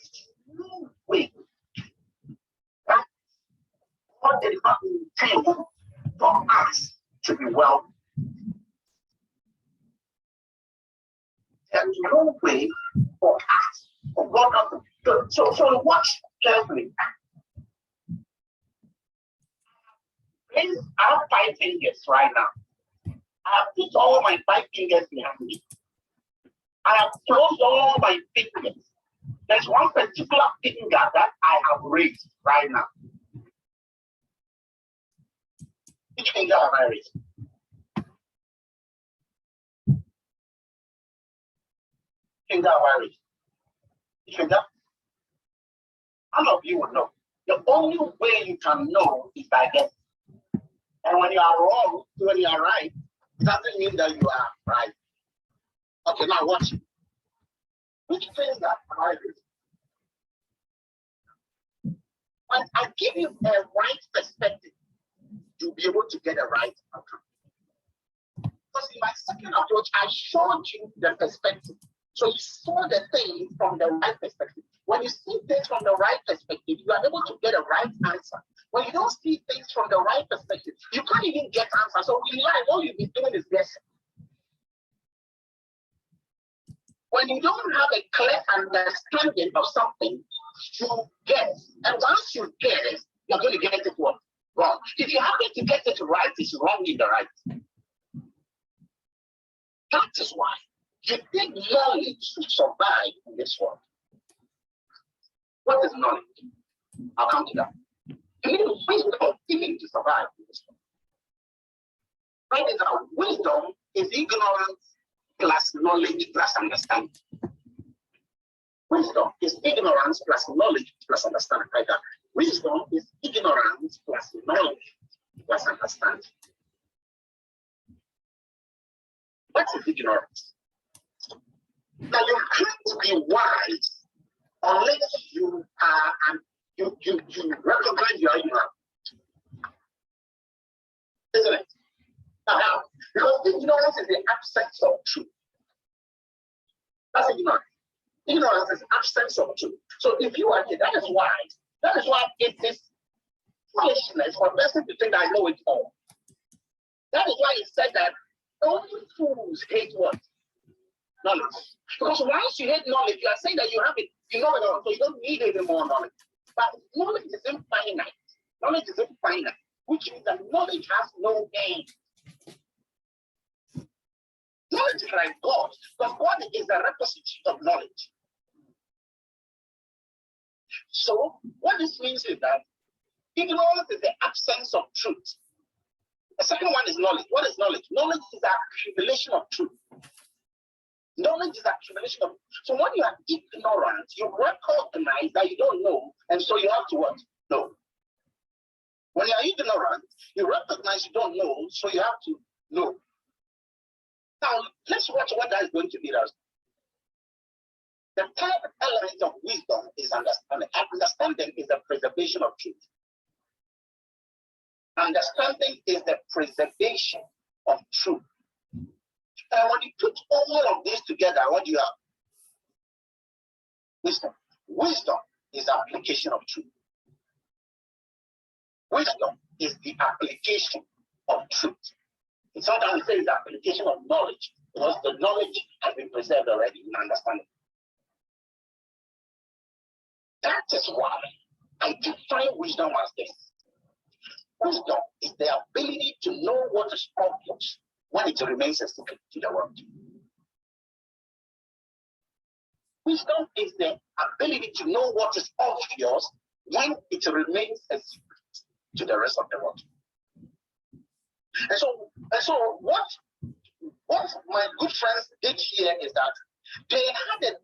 is no way that God did not intend for us to be wealthy. There's no way for us, for God not to. So watch carefully. I have 5 fingers right now. I have put all my 5 fingers behind me. I have closed all my fingers. There's one particular finger that I have raised right now. Which finger have I raised? Finger have I raised? Which finger? None of you will know. The only way you can know is by guessing. And when you are wrong, when you are right, it doesn't mean that you are right. Okay, now watch. Which finger have I raised? When I give you a right perspective, you'll be able to get a right outcome. Because in my second approach, I showed you the perspective. So you saw the thing from the right perspective. When you see things from the right perspective, you are able to get a right answer. When you don't see things from the right perspective, you can't even get answers. So in life, all you'll be doing is guessing. When you don't have a clear understanding of something, you guess. And once you guess, you're going to get it wrong. If you happen to get it right, it's wrong in the right. That is why you need knowledge to survive in this world. What is knowledge? I'll come to that. You need wisdom even to survive in this world. Right now, wisdom is ignorance plus knowledge plus understanding. Wisdom is ignorance plus knowledge plus understanding. Right now, wisdom is ignorance plus knowledge plus understanding. What is ignorance? Now you can't be wise unless you are and you recognize you are ignorant. Isn't it? Now, because ignorance is the absence of truth. That's ignorance. Ignorance is absence of truth. So if you are here, that is why it is foolishness for a person to think I know it all. That is why it said that only fools hate what? Knowledge. Because once you hate knowledge, you are saying that you have it, you know it all, so you don't need any more knowledge. But knowledge is infinite. Knowledge is infinite, which means that knowledge has no end. Knowledge is like God, because God is a repository of knowledge. So what this means is that ignorance is the absence of truth. The second one is knowledge. What is knowledge? Knowledge is the accumulation of truth. Knowledge is accumulation of. So when you are ignorant, you recognize that you don't know, and so you have to what? Know. When you are ignorant, you recognize you don't know, so you have to know. Now let's watch what that is going to be. The third element of wisdom is understanding. Understanding is the preservation of truth. Understanding is the preservation of truth. And when you put all of this together, what do you have? Wisdom. Wisdom is the application of truth. Wisdom is the application of truth. It's not that we say it's the application of knowledge, because the knowledge has been preserved already in understanding. That is why I define wisdom as this. Wisdom is the ability to know what is obvious when it remains a secret to the world. Wisdom is the ability to know what is obvious when it remains a secret to the rest of the world. And so what my good friends did here is that they had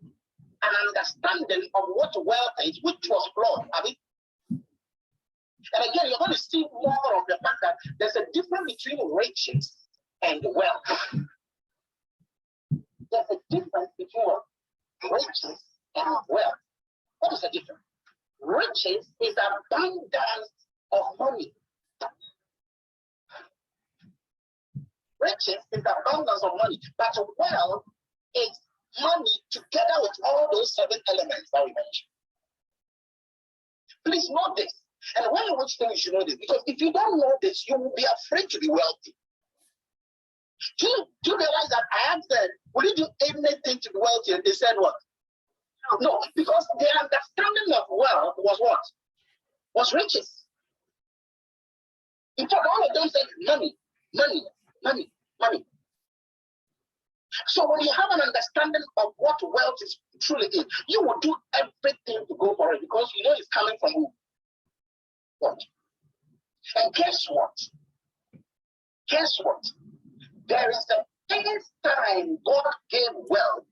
an understanding of what wealth is, which was flawed. And again, you're going to see more of the fact that there's a difference between riches and wealth. There's a difference between riches and wealth. What is the difference? Riches is abundance of money. Riches is abundance of money, but wealth is money together with all those 7 elements that we mentioned. Please know this. And why I want to tell you should know this? Because if you don't know this, you will be afraid to be wealthy. Do you realize that I asked them, will you do anything to be wealthy? And they said what? No, because their understanding of wealth was what? Was riches. In fact, all of them said money, money, money, money. So when you have an understanding of what wealth is truly is, you will do everything to go for it because you know it's coming from who? What? And guess what? Guess what? There is the first time God gave wealth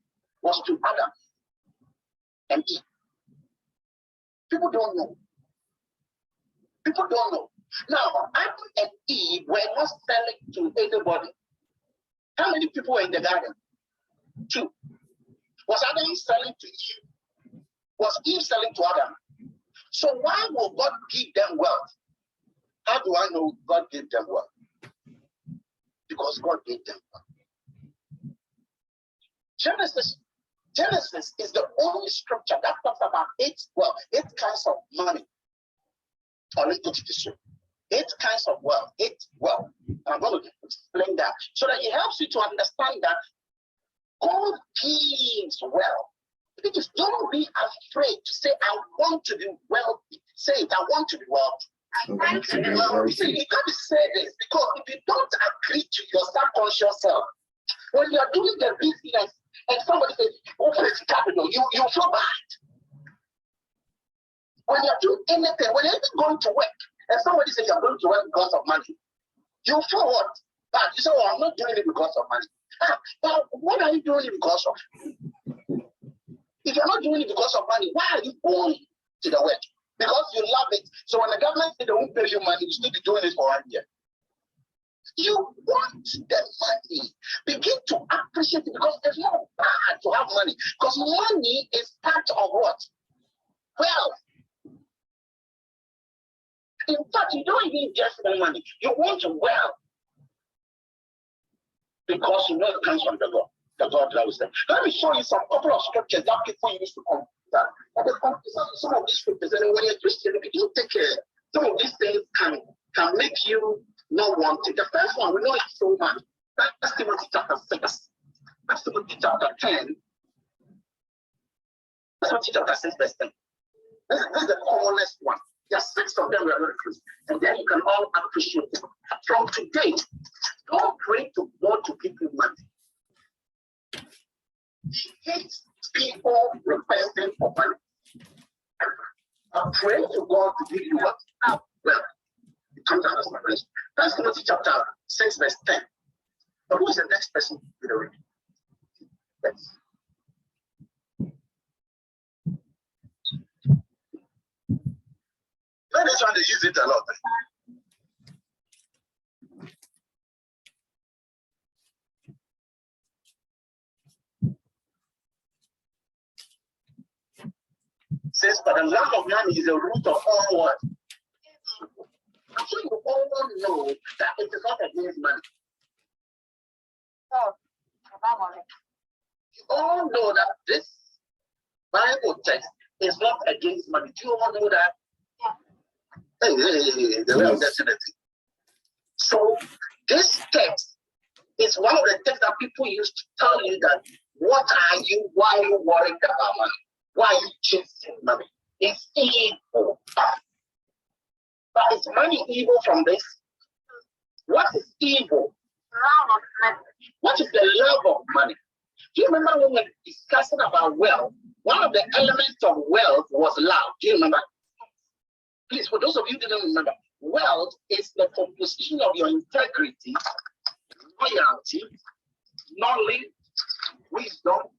was to Adam and Eve. People don't know. People don't know. Now, Adam and Eve were not selling to anybody. How many people were in the garden? 2. Was Adam selling to Eve? Was Eve selling to Adam? So why will God give them wealth? How do I know God gave them wealth? Because God gave them wealth. Genesis is the only scripture that talks about 8 kinds of money. Or let me put it this way. 8 kinds of wealth. 8 wealth. I'm going to explain that so that it helps you to understand that God gives wealth. Because don't be afraid to say, I want to be wealthy. Say it, I want to be wealthy. I want to be wealthy. See, you got to say this because if you don't agree to your subconscious self, when you're doing the business and somebody says, open it capital, you feel bad. When you're doing anything, when you're even going to work, and somebody says you're going to work because of money, you feel what? Bad. You say, oh, I'm not doing it because of money. Now, what are you doing it because of? If you're not doing it because of money, why are you going to the work? Because you love it. So when the government says they won't pay you money, you still be doing it for 1 year. You want the money. Begin to appreciate it because it's not bad to have money. Because money is part of what? Wealth. In fact, you don't even just want money. You want wealth. Because you know it comes from the Lord. The God loves them. Let me show you some couple of scriptures that people used to come. Some of these scriptures, and when you're Christian, if you take care, some of these things can make you not want it. The first one, we know it so much. That's Timothy chapter 6. That's Timothy chapter 10. That's Timothy chapter 6, verse 10. This is the commonest one. There are 6 of them we are very close. And then you can all appreciate it. From today, don't pray to God to give you money. He hates people requesting for money. I pray to God to give you what? Well, it comes out as my prayer. That's Timothy chapter 6, verse 10. But who is the next person to the read? Yes. Let me try to use it a lot. Says, but the love of money is the root of all what? I'm sure you all know that it is not against money. Oh, you all know that this Bible text is not against money. Do you all know that? Yeah. Hey, the way of destiny. So this text is one of the texts that people used to tell you that what are you, why are you worried about money? Why are you chasing money? It's evil. But is money evil from this? What is evil? Love of money. What is the love of money? Do you remember when we were discussing about wealth? One of the elements of wealth was love. Do you remember? Please, for those of you who didn't remember, wealth is the composition of your integrity, loyalty, knowledge, wisdom.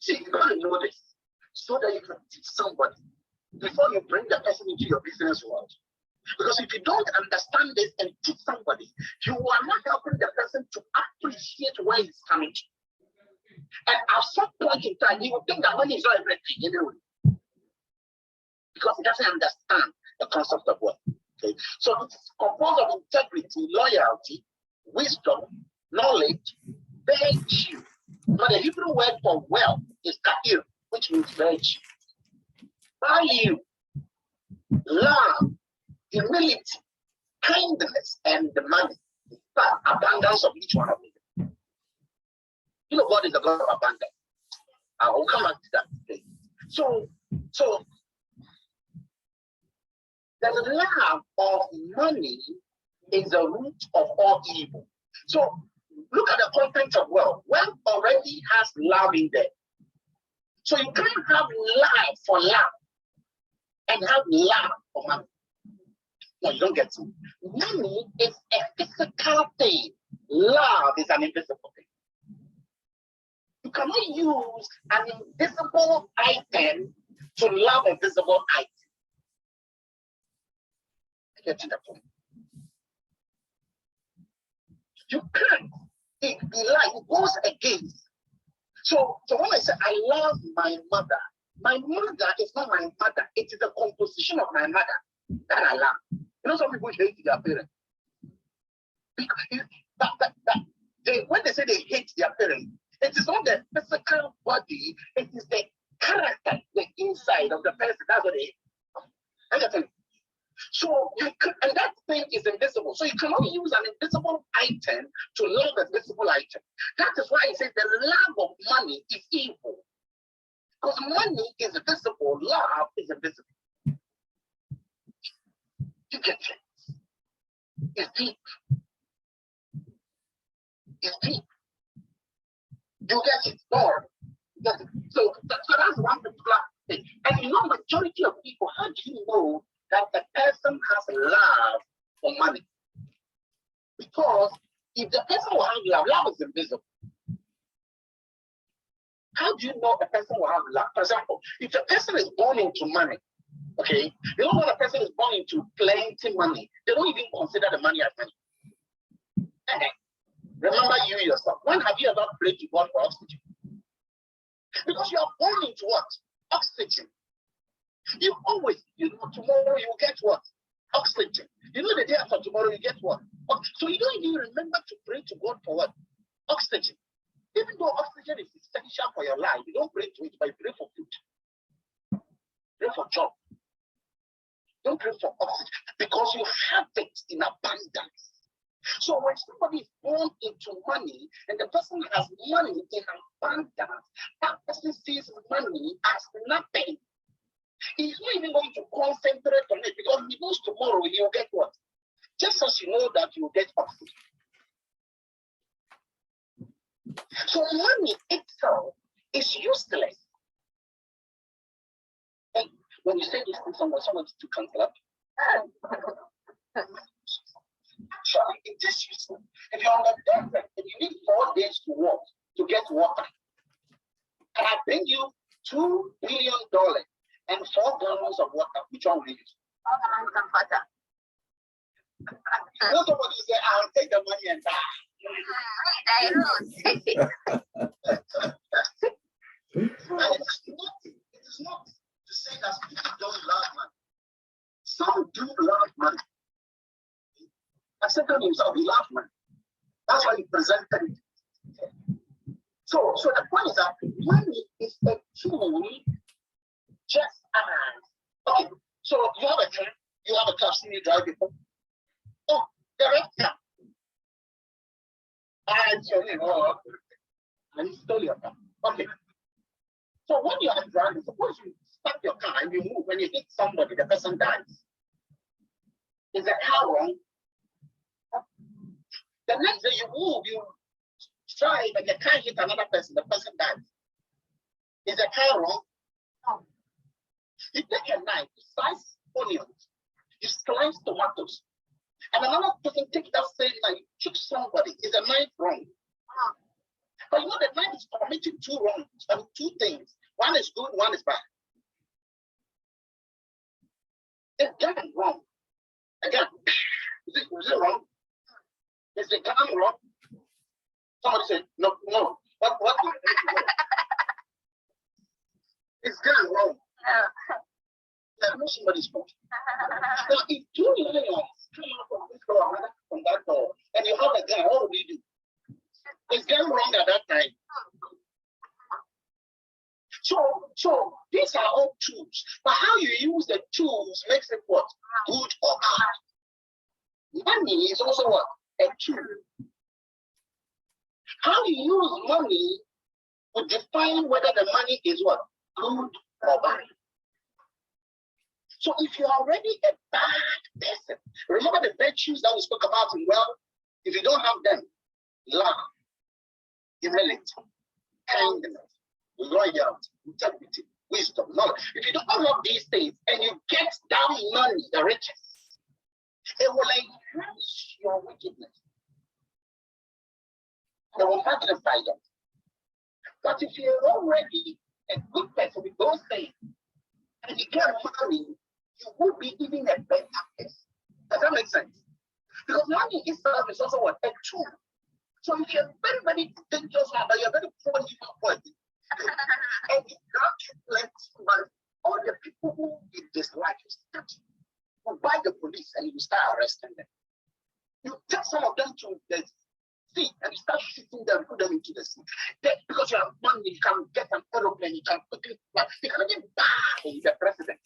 You gotta know this so that you can teach somebody before you bring the person into your business world. Because if you don't understand this and teach somebody, you are not helping the person to appreciate where he's coming to. And at some point in time, he will think that money is not everything anyway. Because he doesn't understand the concept of wealth. Okay? So it's composed of integrity, loyalty, wisdom, knowledge, virtue. But the Hebrew word for wealth is ka'ir, which means virtue. By value, love, humility, kindness, and the money. The abundance of each one of them. You know, God is a God of abundance. I will come back to that today. So the love of money is the root of all evil. So look at the content of wealth. Wealth already has love in there. So you can't have love for love and have love for money. No, you don't get to. Money is a physical thing. Love is an invisible thing. You cannot use an invisible item to love a visible item. I get to the point. You can't. It goes against. So when I say I love my mother is not my mother. It is the composition of my mother that I love. You know, some people hate their parents. Because when they say they hate their parents, it is not the physical body, it is the character, the inside of the person. That's what they hate. So and that thing is invisible. So you cannot use an invisible item to love a visible item. That is why he says the love of money is evil. Because money is visible, love is invisible. You get it. It's deep. It's deep. You get it. Lord. So that's one particular thing. And you know, majority of people, how do you know that the person has love for money? Because if the person will have love is invisible. How do you know a person will have love? For example, if a person is born into money, okay, you know when a person is born into plenty money, they don't even consider the money as money. Remember you yourself. When have you ever prayed to God for oxygen? Because you are born into what? Oxygen. You always, tomorrow you will get what? Oxygen. You know the day after tomorrow you get what? So you don't even remember to pray to God for what? Oxygen. Even though oxygen is essential for your life, you don't pray to it, but you pray for food. Pray for job. Don't pray for oxygen because you have it in abundance. So when somebody is born into money and the person has money in abundance, that person sees money as nothing. He's not even going to concentrate on it because he knows tomorrow he will get what? Just as you know that you will get oxygen. So money itself is useless. And when you say this to someone to cancel up, actually it is useless. If you're on the desert and you need 4 days to walk to get water, and I bring you $2 billion and 4 gallons of water, which one will you use? Somebody say, I'll take the money and die. And it is not to say that people don't love money. Some do love money. Accepted himself, he loves money. That's why he presented it. So the point is that money is a tool just as, okay, so you have a car, seen you drive before. Oh, the red car. And so, and he stole your car. Okay. So when you are driving, suppose you stop your car and you move, when you hit somebody, the person dies. Is the car wrong? The next day you move, you drive, and the car hit another person, the person dies. Is the car wrong? No. You take a knife, you slice onions, you slice tomatoes, and another person take that same knife, you shoot somebody. Is the knife wrong? But you know the knife is committing 2 wrongs, I mean 2 things. One is good, one is bad. If that is wrong, again, is it wrong? Is the gun wrong? Somebody said, no. What? Is gun wrong? Yeah, no, somebody's wrong. Now, if 2 lions come out from this door, another from that door, and you have a gun, what will you do? Is gun wrong at that time? So this These are all tools. But how you use the tools makes it what? Good or bad. Money is also what? A tool. How you use money will define whether the money is what? Good or bad. So if you're already a bad person, remember the virtues that we spoke about in wealth? If you don't have them, love, humility, kindness, loyalty, integrity, wisdom, knowledge. If you don't have these things and you get that money, the riches, it will enhance your wickedness. It will magnify them. But if you're already a good person with those things and you get money, you will be even a better person. Does that make sense? Because money itself is also what? A tool. So if you're very, very dangerous, but you're very poor in your body, and you can't let money, all the people who you dislike you start, you buy the police and you start arresting them. You take some of them to the sea and you start shooting them, put them into the sea. Then, because you have money, you can get an aeroplane, you can quickly fly, you can even buy the president.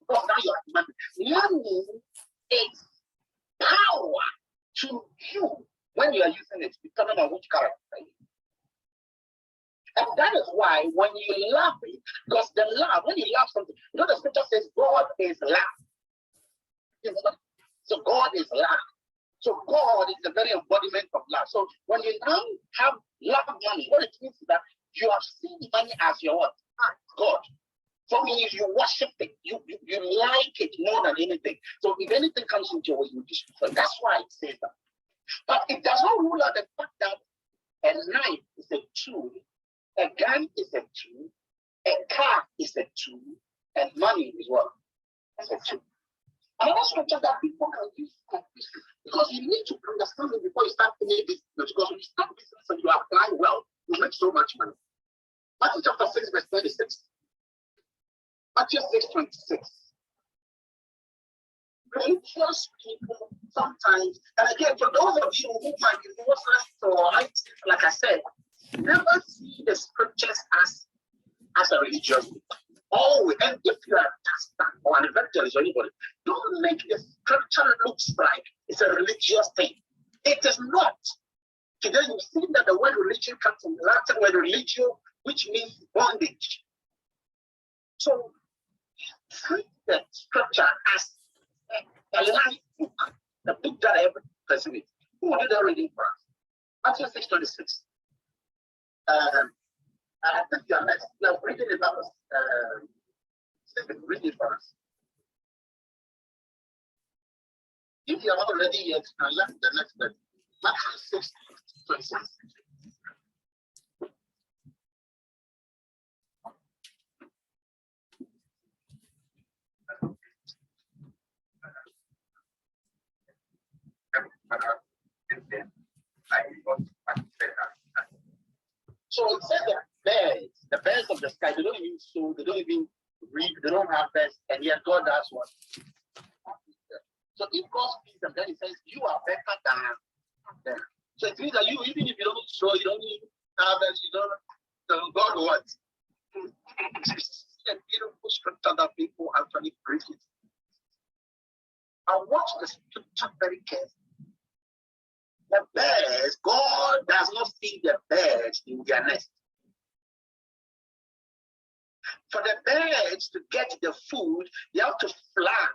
Because now you have money. Money is power to you when you are using it, depending on which character you are. And that is why when you love it, because the love, when you love something, you know the scripture says God is love. You know that? So God is love. So God is the very embodiment of love. So when you now have love money, what it means is that you have seen money as your what? God. So if you worship it, you like it more than anything. So if anything comes into your way, you destroy. That's why it says that. But it does not rule out the fact that a knife is a tool, a gun is a tool, a car is a tool, and money is what? It's a tool. Another scripture that people can use completely, because you need to understand it before you start any business. Because when you start business and you apply well, you make so much money. Matthew chapter 6, verse 26. Matthew 6:26. Religious people sometimes, and again, for those of you who might be Muslims or like I said, never see the scriptures as a religious book. Always, and if you are a pastor or an evangelist or anybody, don't make the scripture looks like it's a religious thing. It is not. Today you see that the word religion comes from the Latin word religio, which means bondage. So treat the scripture as a life book, the book that every person is. Who will do the reading for us? Matthew 6:26. I think you are next. You are reading it for us. Read it for us. If you are not ready yet, I left the next bit. Matthew 6:26. So it says that the birds of the sky, they don't even sow, they don't even read, they don't have birds, and yet God does what? So if God speaks them, then he says, you are better than them. So it means that you, even if you don't sow, you don't need harvest, you don't, God what? It's a beautiful scripture that people actually preach it. I watch the scripture very carefully. The birds, God does not feed the birds in their nest. For the birds to get the food, they have to fly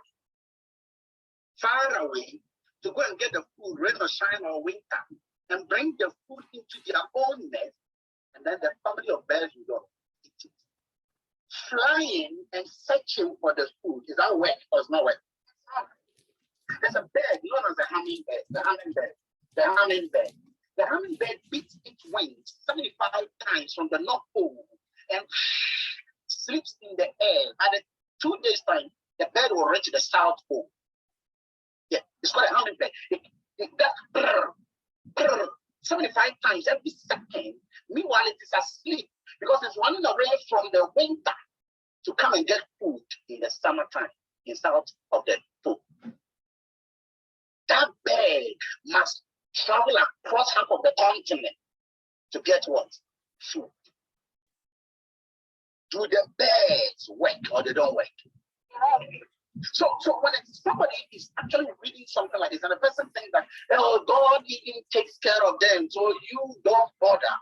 far away to go and get the food, rain or shine or winter, and bring the food into their own nest, and then the family of birds will go eat it. Flying and searching for the food, is that work or is not work? There's a bird known as the hummingbird. The hummingbird beats its wings 75 times from the North Pole and sleeps in the air. At 2 days' time, the bird will reach the South Pole. Yeah, it's called a hummingbird. It does 75 times every second. Meanwhile, it is asleep because it's running away from the winter to come and get food in the summertime in south of the pole. That bird must travel across half of the continent to get what? Food. Do the birds work or they don't work? So when somebody is actually reading something like this and the person thinks that, oh, God even takes care of them, so you don't bother,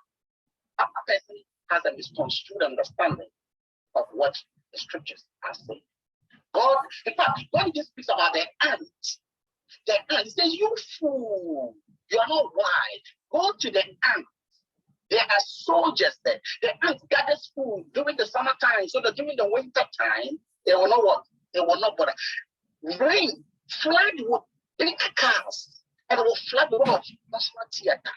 a person has a misconstrued understanding of what the scriptures are saying. God, in fact, God just speaks about the ants. The ants, he says, you fool, you are not wise. Go to the ants. There are soldiers there. The ants gather food during the summertime, so that during the winter time, they will not what? They will not bother. Rain, flood will take cars and it will flood the world. National theater.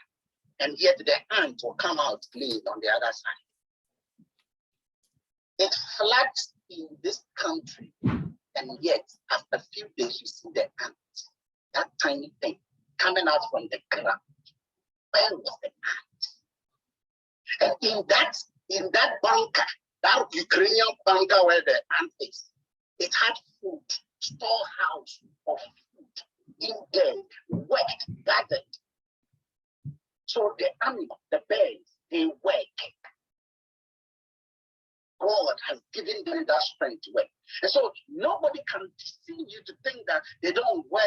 And yet the ant will come out clean on the other side. It floods in this country, and yet after a few days you see the ant, that tiny thing coming out from the ground. Where was the ant? And in that bunker, that Ukrainian bunker where the ant is, it had food, storehouse of food in there, worked, gathered. So the animal, the birds, they work. God has given them that strength to work. And so nobody can deceive you to think that they don't work,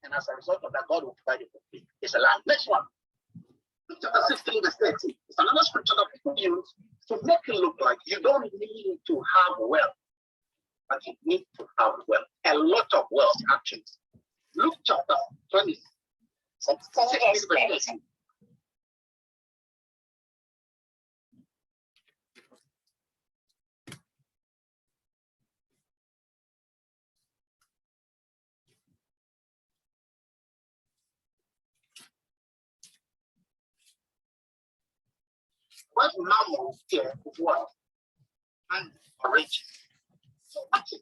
and as a result of that, God will provide you for free. It's a lie. Next one. Chapter 16, verse 13. It's another scripture that people use to make it look like you don't need to have wealth, but you need to have wealth. A lot of wealth, actually. Luke chapter 20. 16, verse 13. What mammon here is what? And rich. So watch it.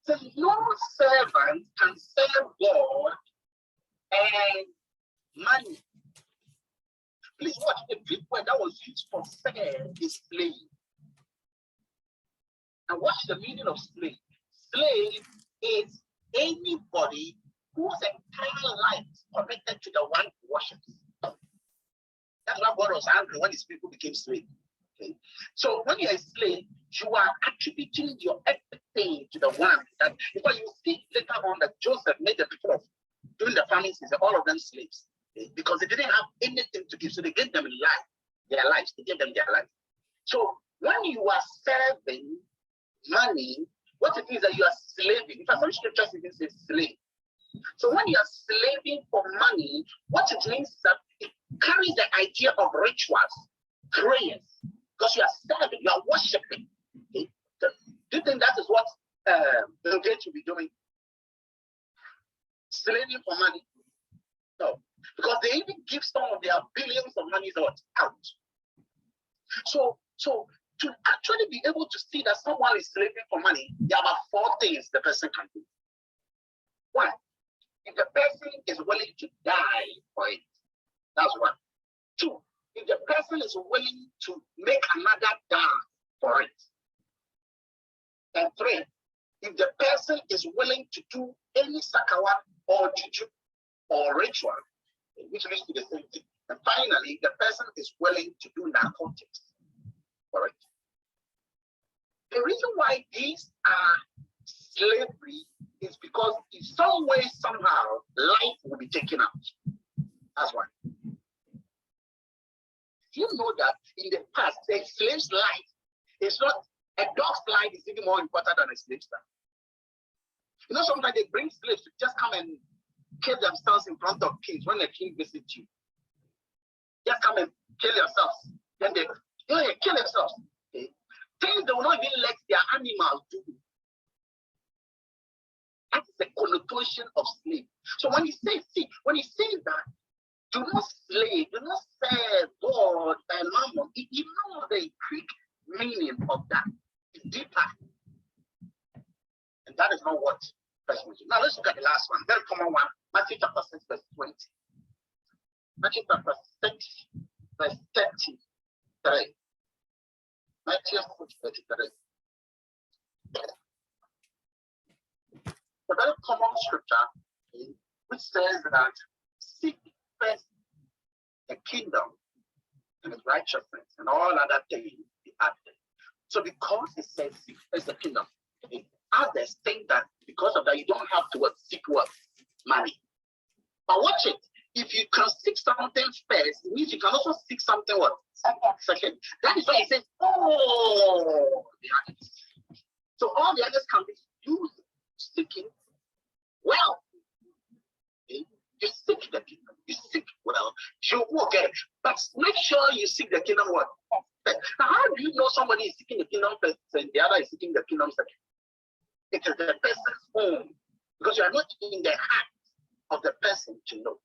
So no servant can serve God and money. Please watch the Greek word that was used for serve is slave. And watch the meaning of slave. Slave is anybody whose entire life is connected to the one who worships. That's why God was angry when his people became slaves. Okay? So when you're a slave, you are attributing your everything to the one that, because you see later on that Joseph made the people of, during the famine season, all of them slaves. Okay? Because they didn't have anything to give, so they gave them life, their lives, they gave them their life. So when you are serving money, what it means that you are slaving. In fact, some scriptures even say slave. So when you are slaving for money, what it means is that it carries the idea of rituals, prayers, because you are serving, you are worshiping. Okay? Do you think that is what Bill Gates will be doing? Slaving for money? No, because they even give some of their billions of money out. So to actually be able to see that someone is slaving for money, there are about 4 things the person can do. 1, if the person is willing to die for it, that's 1. 2, if the person is willing to make another die for it. And 3, if the person is willing to do any sakawa or juju or ritual, which leads to the same thing. And finally, the person is willing to do narcotics for it. The reason why these are slavery is because in some way, somehow, life will be taken out. That's why. You know that in the past, a slave's life is not, a dog's life is even more important than a slave's life. You know, sometimes they bring slaves to just come and kill themselves in front of kings when the king visits you. Just come and kill yourselves. Then they kill themselves. Okay? Things they will not even let their animals do. That is the connotation of slave. So when he says, that, do not slave, do not serve God and mammon, you know the Greek meaning of that. It's deeper. And that is not what first mentioned. Now let's look at the last one, very common one, Matthew chapter 6, verse 20. Matthew chapter 6, verse 33. Matthew 6, 33. A very common scripture which says that seek first the kingdom and its righteousness, and all other things be added. So because it says seek first the kingdom, others think that because of that you don't have to seek what? Money. But watch it. If you can seek something first, it means you can also seek something what? Second. That is why he says, oh, the others. So all the others can be you seeking well. Okay? You seek the kingdom. You seek well. You will get it. But make sure you seek the kingdom what? Now, how do you know somebody is seeking the kingdom first and the other is seeking the kingdom second? It is the person's own. Because you are not in the heart of the person to know.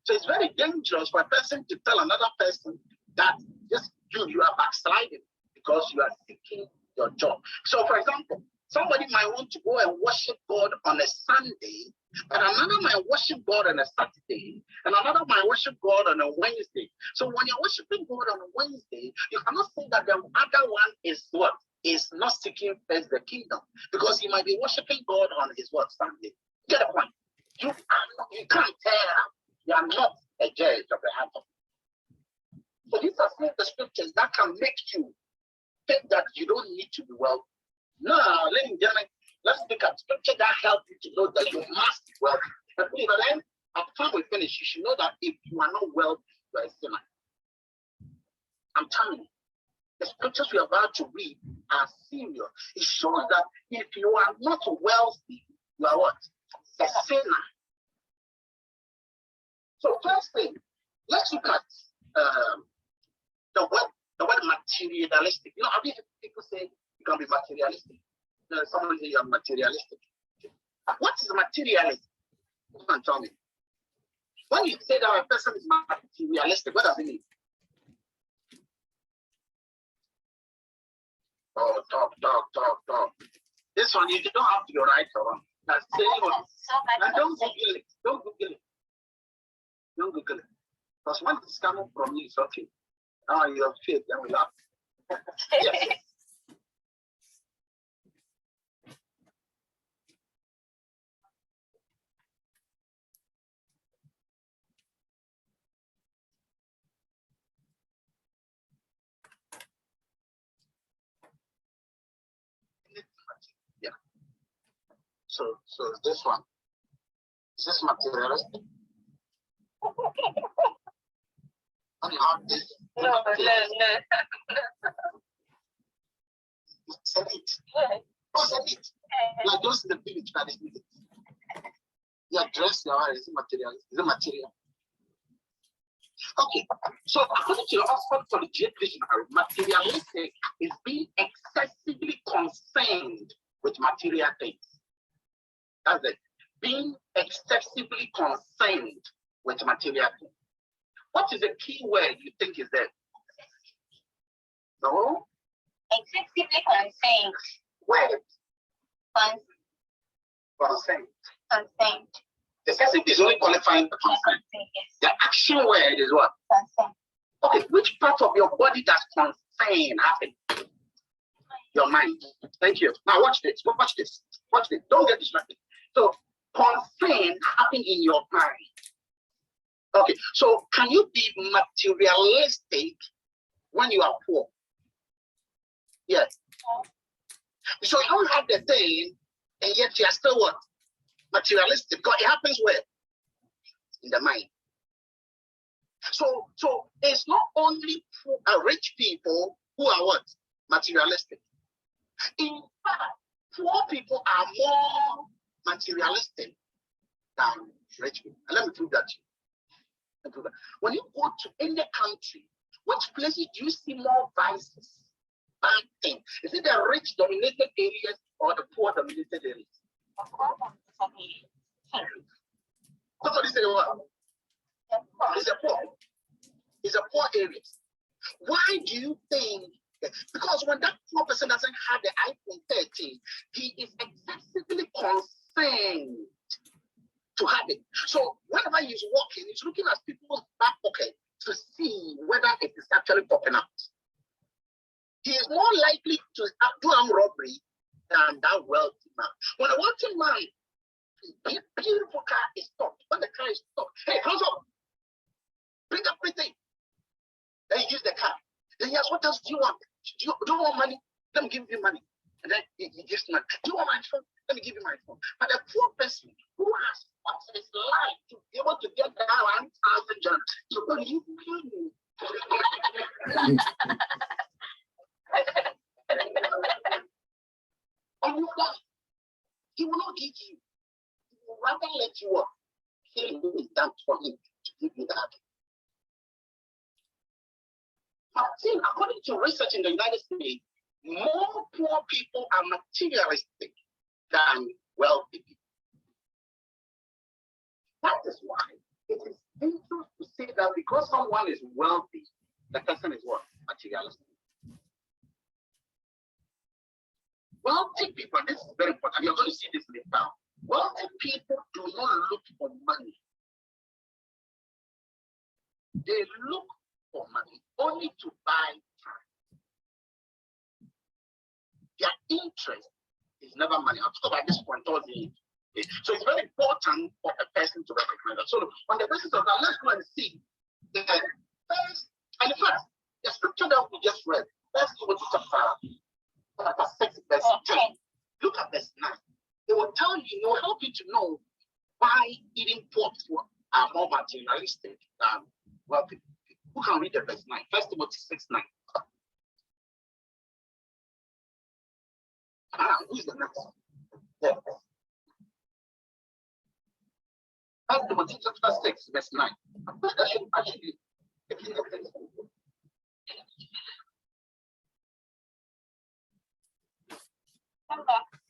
So it's very dangerous for a person to tell another person that you are backsliding because you are seeking your job. So for example, somebody might want to go and worship God on a Sunday, but another might worship God on a Saturday, and another might worship God on a Wednesday. So when you're worshiping God on a Wednesday, you cannot say that the other one is what? Is not seeking first the kingdom, because he might be worshiping God on his what? Sunday. Get the point? You can't tell. You are not a judge of the heart of God. So these are some of the scriptures that can make you think that you don't need to be wealthy. Now, ladies and gentlemen, let's look at scripture that help you to know that you must be wealthy. And then, at the time we finish, you should know that if you are not wealthy, you are a sinner. I'm telling you, the scriptures we are about to read are serious. It shows that if you are not wealthy, you are what? A sinner. So first thing, let's look at the word materialistic. You know, how many people say you can be materialistic? Someone say you are materialistic. What is materialistic? You can tell me. When you say that a person is materialistic, what does it mean? Oh, talk. This one, you don't have to be right or wrong. That's saying what? Now, don't Google it. Don't Google it. Don't Google it. Because when it's coming from you, it's okay. Now you have faith, then we laugh. Yes. Yeah. So this one. Is this materialistic? And you have this. No. It's a need. It's a need. Like those in the village that is needed. Your dress, your hair, is it material? Is it material? Okay. So according to the Oxford Collegiate Dictionary, materialistic is being excessively concerned with material things. That's it. Being excessively concerned with material things. What is the key word you think is there? No? Excessively concerned. Word. Concerned. Excessive is only qualifying the concern. Yes. The action word is what? Concern. Okay, which part of your body does concern happen? Your mind. Thank you. Now watch this. Watch this. Watch this. Don't get distracted. So concern happen in your mind. Okay, so can you be materialistic when you are poor? Yes. So you don't have the thing, and yet you are still what? Materialistic. Because it happens where? In the mind. So it's not only rich people who are what? Materialistic. In fact, poor people are more materialistic than rich people. And let me prove that to you. When you go to any country, which places do you see more vices, bad things? Is it the rich dominated areas or the poor dominated areas? Somebody say what? It's a poor. It's a poor areas. Why do you think? Because when that poor person doesn't have the iPhone 13, he is excessively concerned to have it. So whenever he's walking, he's looking at people's back pocket to see whether it is actually popping out. He is more likely to do armed robbery than that wealthy man. When a wealthy man, a beautiful car is stopped. When the car is stopped, hey, hands up, bring everything. Then he use the car. Then he asks, what else do you want? Do you want money? Let me give you money. And then he gives money. Do you want my phone? Let me give you my phone. But a poor person who has what's his life to be able to get that 1,000 dollars. So what do you mean? On your life, he will not give you. He will rather let you up. He will done for him to give you that. But see, according to research in the United States, more poor people are materialistic than wealthy people. That is why it is dangerous to say that because someone is wealthy, the person is what? Materialistic. Wealthy people, this is very important. You're going to see this later. Wealthy people do not look for money. They look for money only to buy time. Their interest is never money. I'll talk about this point towards the end. Okay? So it's very important for a person to recognize that. So on the basis of that, let's go and see the first, and in fact, the scripture that we just read, let's go to chapter 6, verse 10. Look at verse 9. It will tell you, it will help you to know why even poor people are more materialistic than wealthy people. Who can read the verse 9? First Timothy 6:9. Who's the next? Yeah. First Timothy chapter 6, verse 9. That should actually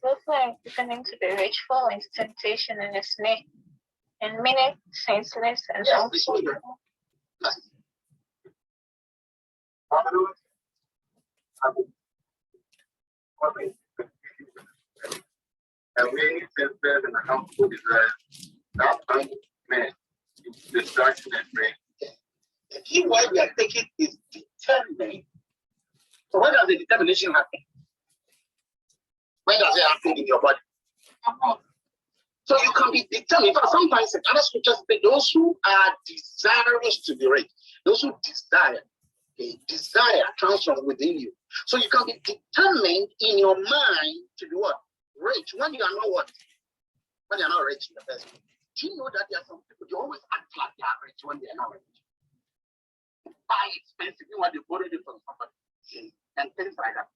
Those pretending to be rich fall into temptation and a snare, and many senseless and harmful. And we senseless and harmful desire that man destruction and brain. The key word we are taking is determined. So where does the determination happen? Where does it happen in your body? So you can be determined. Sometimes in other scriptures say those who are desirous to be rich, those who desire, desire comes from within you. So you can be determined in your mind to be what? Rich. When you are not what? When you are not rich in the first place. Do you know that there are some people, they always act like they are rich when they are not rich? Buy expensive, you want to borrow it from somebody and things like that.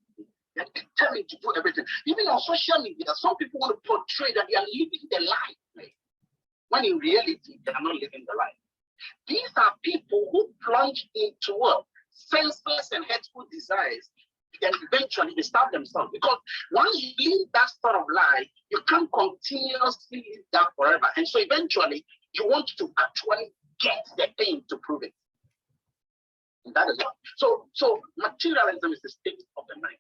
They're determined to do everything. Even on social media, some people want to portray that they are living the life, when in reality, they are not living the life. These are people who plunge into what? Senseless and hurtful desires. Then eventually they start themselves. Because once you live that sort of life, you can't continuously live that forever. And so eventually, you want to actually get the thing to prove it. And that is what. So materialism is the state of the mind.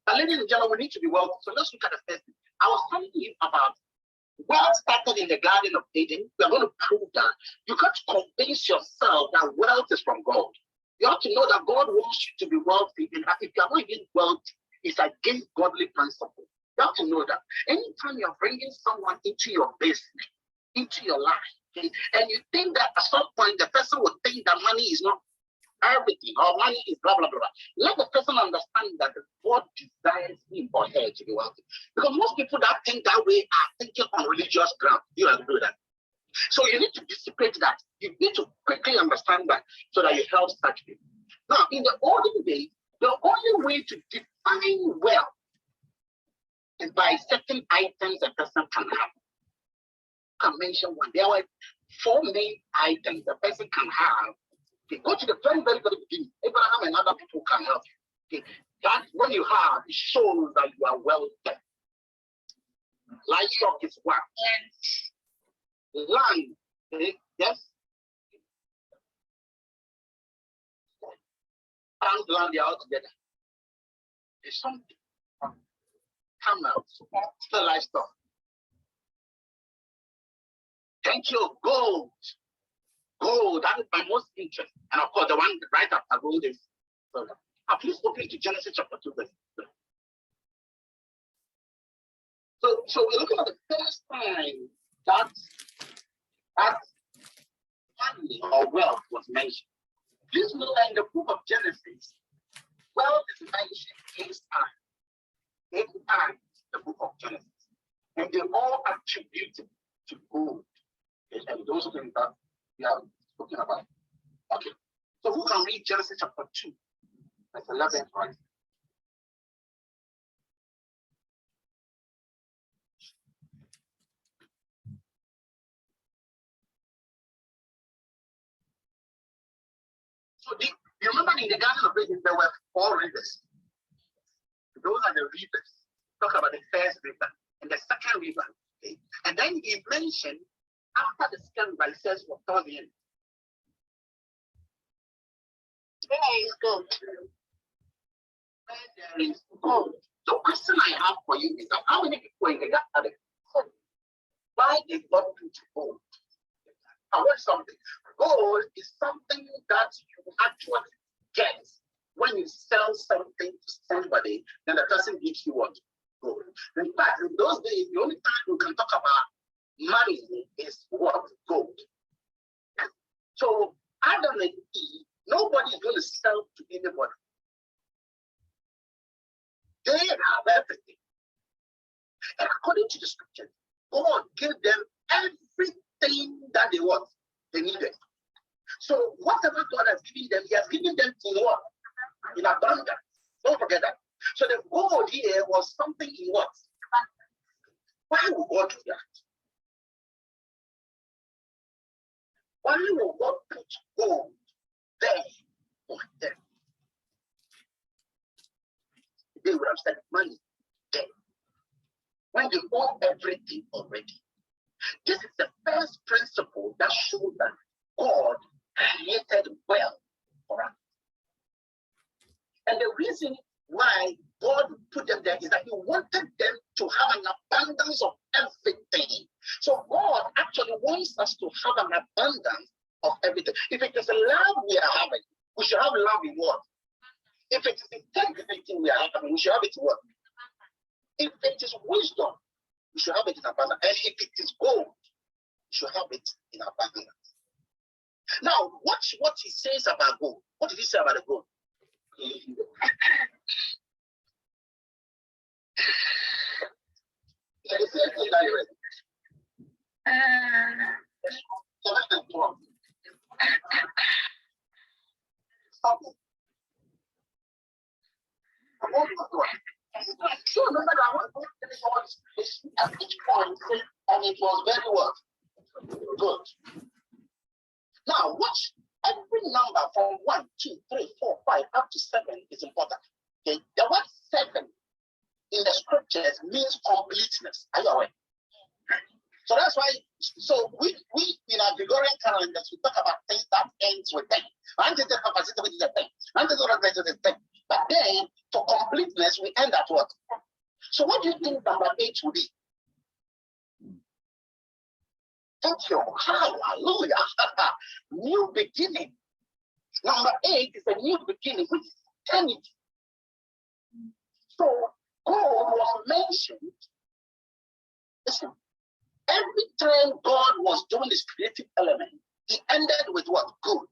But ladies and gentlemen, we need to be wealthy. So let's look at the first thing. I was telling you about wealth started in the Garden of Eden. We are going to prove that. You got to convince yourself that wealth is from God. You have to know that God wants you to be wealthy. And if you are not even wealthy, it's against godly principle. You have to know that. Anytime you're bringing someone into your business, into your life, okay, and you think that at some point the person will think that money is not everything, or money is blah, blah, blah, blah. Let the person understand that God desires him or her to be wealthy. Because most people that think that way are thinking on religious ground. You have to do that. So you need to dissipate that. You need to quickly understand that so that you help such people. Now, in the olden days, the only way to define wealth is by certain items a person can have. I can mention one. There are 4 main items a person can have. Okay, go to the very, very, very beginning. Abraham and other people can help you. Okay, that when you have, it shows that you are wealthy. Livestock is one. Land, okay, yes. And land, they are all together. There's something. Camels, still livestock. Thank you, gold. Gold, that is my most interest. And of course, the one right after gold is silver. Now, please open to Genesis chapter 2, verse 3. So we're looking at the first time that money or wealth was mentioned. Please know that in the book of Genesis, wealth is mentioned 8 times. can read Genesis chapter 2, verse 11 to 20. So you remember in the Garden of Eden, there were 4 rivers. Those are the rivers. Talk about the first river and the second river. Okay? And then he mentioned after the second river, he says, what towards the end? Where is gold? Where there is gold. The question I have for you is that how many people in the garden? Why did God put gold? I want something. Gold is something that you actually get when you sell something to somebody, then the person gives you what? Gold. In fact, in those days, the only time you can talk about money is what? Gold. So, Adam and Eve, nobody is going to sell to anybody. They have everything. And according to the scripture, God gave them everything that they want, they needed. So whatever God has given them, he has given them in what? In abundance. Don't forget that. So the gold here was something in what? Why would God do that? Why would God put gold there for them? They would have said money there. When they own everything already. This is the first principle that shows that God created wealth for us. And the reason why God put them there is that he wanted them to have an abundance of everything. So God actually wants us to have an abundance of everything. If it is love we are having, we should have love in what? If it is integrity we are having, we should have it in what? If it is wisdom, we should have it in abundance. And if it is gold, we should have it in abundance. Now, watch what he says about gold. What did he say about the gold? Yeah, the same thing that you read. 7 and 12. Something. I want to go. So remember that I want to finish at each point, and it was very well. Good. Now, watch every number from 1, 2, 3, 4, 5 up to 7 is important. Okay? The word 7 in the scriptures means completeness. Are you aware? So that's why, so we in our Gregorian calendars, we talk about things that ends with 10. But then, for completeness, we end at what? So what do you think number 8 will be? Thank you. Hallelujah. New beginning. Number 8 is a new beginning, which is eternity. So God was mentioned. Listen, every time God was doing this creative element, he ended with what? Good.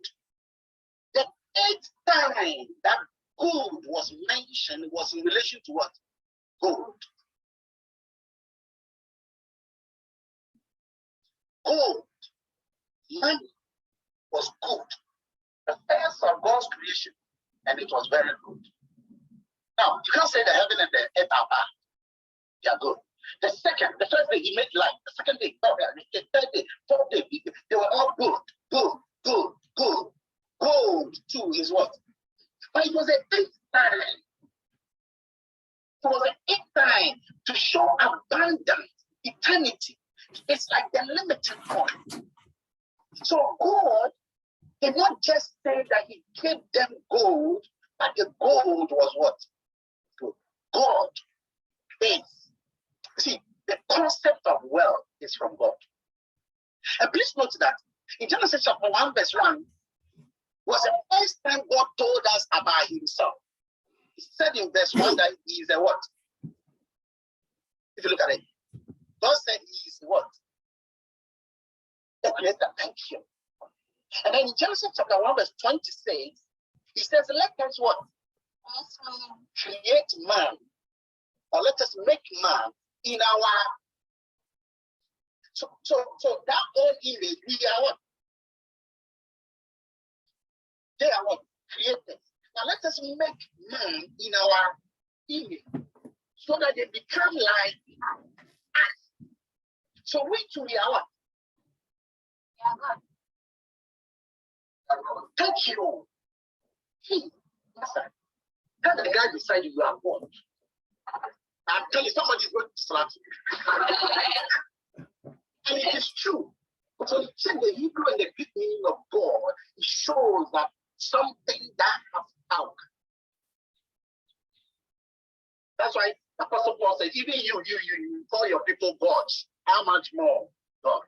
The 8th time that good was mentioned was in relation to what? Gold. Gold, money was good. The first of God's creation, and it was very good. Now, you can't say the heaven and the earth are bad. They are good. The first day he made light. The second day, the third day, fourth day, they were all good, good, good, good. Gold too is what? But it was the 8th time. It was the 8th time to show abundance, eternity. It's like the limited point. So God did not just say that he gave them gold, but the gold was what? God is. See, the concept of wealth is from God. And please note that in Genesis chapter 1, verse 1, was the first time God told us about himself. He said in verse 1 that he is a what? If you look at it, God said he is what? The creator. Thank you. And then in Genesis chapter 1, verse 26, he says, let us what? Create man. Or let us make man in our. So that own image, we are what? They are what? created. Now let us make man in our image so that they become like us. So we too we are what? Thank you. Master, tell the guy beside you are God. I'm telling you, somebody's going to slap you. And it is true. So check the Hebrew and the Greek meaning of God. It shows that something that has power. That's why Apostle Paul said, even you call your people gods. How much more God?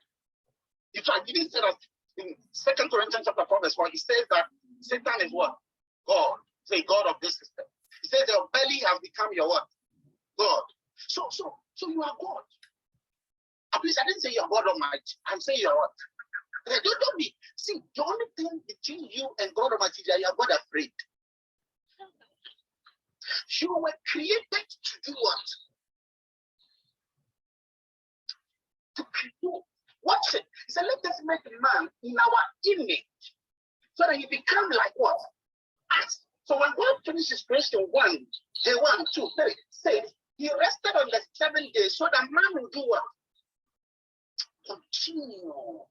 In fact, he didn't say that in 2 Corinthians chapter 4, verse 1, he says that Satan is what? God. Say God of this system. He says your belly has become your what? God. So you are God. At least I didn't say you're God Almighty. I'm saying you're what? Don't be. See, the only thing between you and God Almighty is that you are God afraid. You were created to do what? To create. Watch it. He said, let us make man in our image so that he become like what? Us. So when God finishes creation 1, day 1, 2, 3, says he rested on the 7th day so that man will do what? Continue.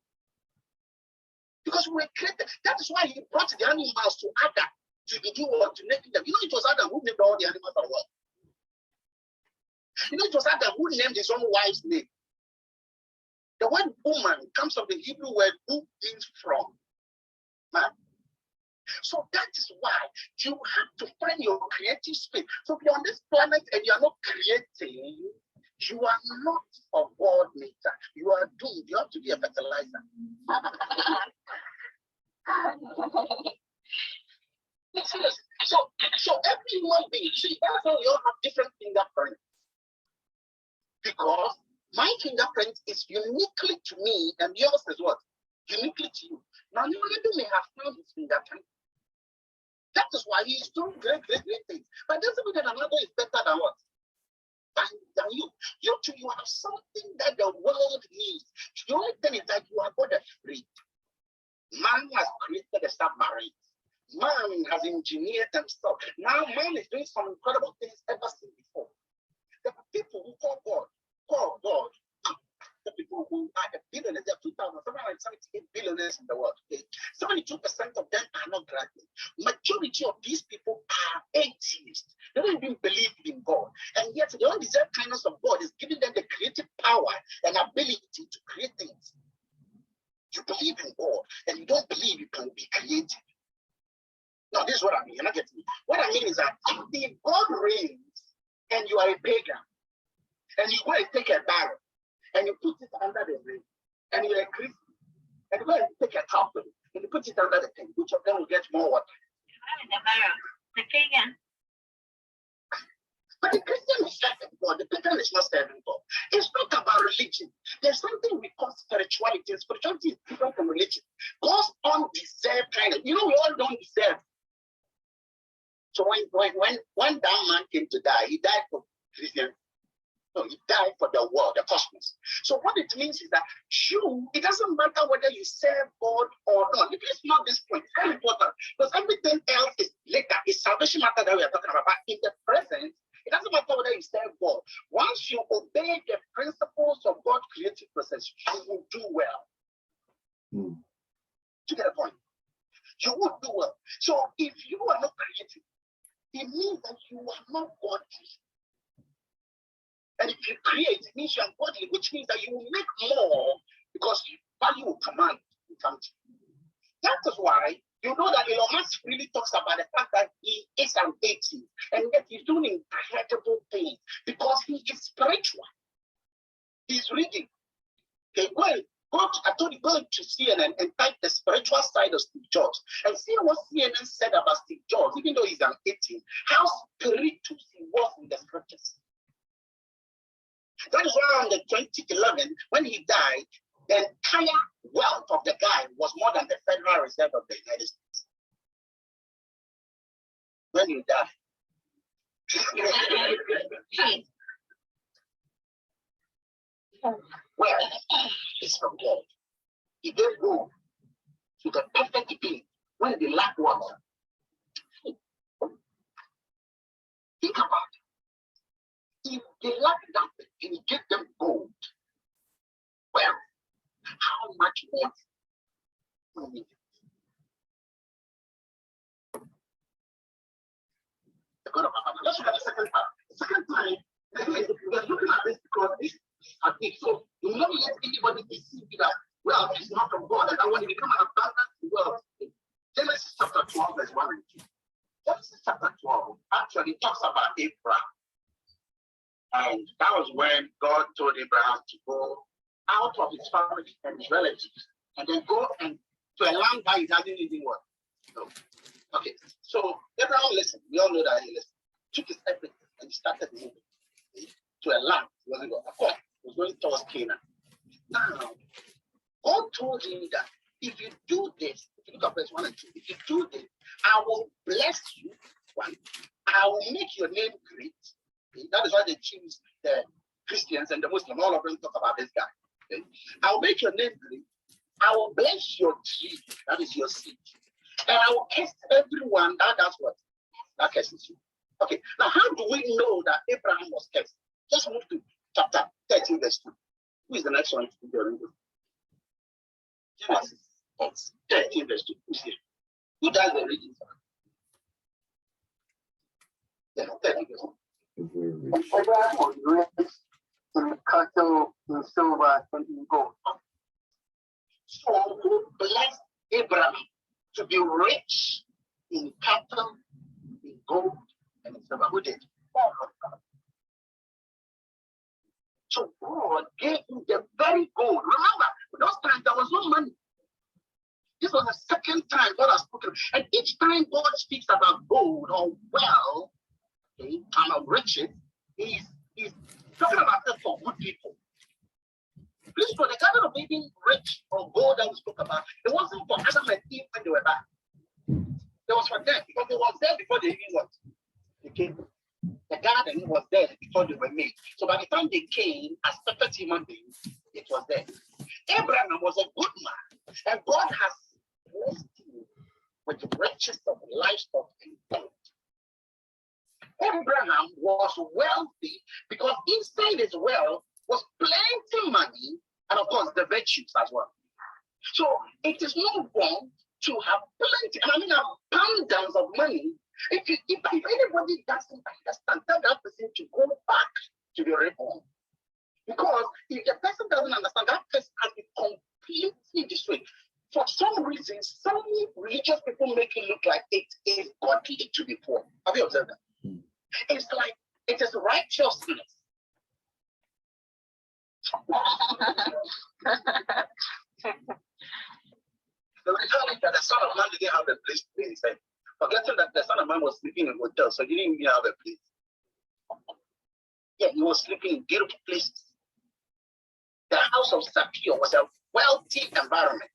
Because we were created. That is why he brought the animals to Adam to do what? To name them. You know, it was Adam who named all the animals of the world. You know, it was Adam who named his own wife's name. The word woman comes from the Hebrew word who means from. Man. So that is why you have to find your creative space. So if you're on this planet and you're not creating, you are not of God nature. You are doomed. You have to be a fertilizer. So every human being, see, that's why we all have different fingerprints. Because my fingerprint is uniquely to me, and yours is what? Uniquely to you. Now, Leonardo may have found his fingerprint. That is why he is doing great things. But doesn't mean that another is better than what? Than you. You too, you have something that the world needs. The only thing is that you are God afraid. Man has created a submarine. Man has engineered himself. Now man is doing some incredible things ever seen before. The people who call God. The people who are the billionaires, there are 2,778 billionaires in the world. Okay? 72% of them are not graduates. Majority of these people are atheists. They don't even believe in God. And yet the undeserved kindness of God is giving them the creative power and ability to create things. You believe in God and you don't believe you can be creative. Now, this is what I mean. You're not getting me. What I mean is that if God reigns and you are a pagan, and you go and take a barrel and you put it under the rain, and you're a Christian, and you go and take a cup and you put it under the thing, which of them will get more water? The barrel. The pagan. But the Christian is serving God, the pagan is not serving God. It's not about religion. There's something we call spirituality. Spirituality is different from religion. God's undeserved kind of, you know, we all don't deserve. So when that man came to die, he died for Christians. No, he died for the world, the cosmos. So what it means is that it doesn't matter whether you serve God or not. Please note this point. It's very important. Because everything else is later. It's salvation matter that we are talking about. But in the present, it doesn't matter whether you serve God. Once you obey the principles of God's creative process, you will do well. Do you get the point? You will do well. So if you are not creative, it means that you are not godly. And if you create, it means you are godly, which means that you will make more because value will command in come to you. That is why you know that Elon Musk really talks about the fact that he is an atheist, and yet he's doing incredible things because he is spiritual. He's reading. Okay, I told you, go to CNN and type the spiritual side of Steve Jobs and see what CNN said about Steve Jobs, even though he's an atheist, how spiritual he was in the scriptures. That is why on the 2011, when he died, the entire wealth of the guy was more than the Federal Reserve of the United States. When he died. Well, it's from God. He gave room to the perfect being when they lack water. They lacked nothing, and he gave them gold. Well, how much more do we need? The God of Abraham. Let's look at the second part. The second time, we're looking at this because this is a thing. So do not let anybody deceive you that, well, it's not from God, and I want to become an abundant world. Genesis chapter 12, verse 1 and 2. Genesis chapter 12 actually talks about Abraham. And that was when God told Abraham to go out of his family and his relatives and then go and to a land that he doesn't even want. No. Okay, so Abraham listened. We all know that he listened. Took his everything and he started moving to a land. He wasn't going. Of course, he was going towards Canaan. Now, God told him that if you do this, if you look at verse 1 and 2, if you do this, I will bless you. One, I will make your name great. Okay? That is why they choose the Christians and the Muslims. All of them talk about this guy. Okay? I will make your name great. I will bless your tree. That is your seed. And I will curse everyone that does what? That curses you. Okay, now how do we know that Abraham was cursed? Just move to chapter 13, verse 2. Who is the next one to be reading? Genesis 13, verse 2. Who's here? Who does the reading? Yeah, 13, verse 2. Abraham was rich in cattle, in silver, and in gold. So who blessed Abraham to be rich in cattle, in gold, and in silver? Who did? God. So God gave him the very gold. Remember, those times there was no money. This was the second time God has spoken. And each time God speaks about gold or wealth, okay, and of riches, he's talking about it for good people. Please, for the kind of being rich or gold that we spoke about, it wasn't for Adam and Eve when they were back. It was for them because it was there before they even what? They came. The garden was there before they were made. So by the time they came as perfect human beings, it was there. Abraham was a good man, and God has blessed him with the riches of livestock and gold. Abraham was wealthy because inside his wealth was plenty money and of course the virtues as well. So it is not wrong to have plenty, and I mean abundance of money. If anybody doesn't understand, tell that person to go back to the reborn. Because if the person doesn't understand, that person has been completely destroyed. For some reason, some religious people make it look like it is godly to be poor. Have you observed that? It's like it is righteousness. The reality that the Son of Man didn't have a place to be, he said, forgetting that the Son of Man was sleeping in hotels, so he didn't even have a place. Yeah, he was sleeping in beautiful places. The house of Zacchaeus was a wealthy environment.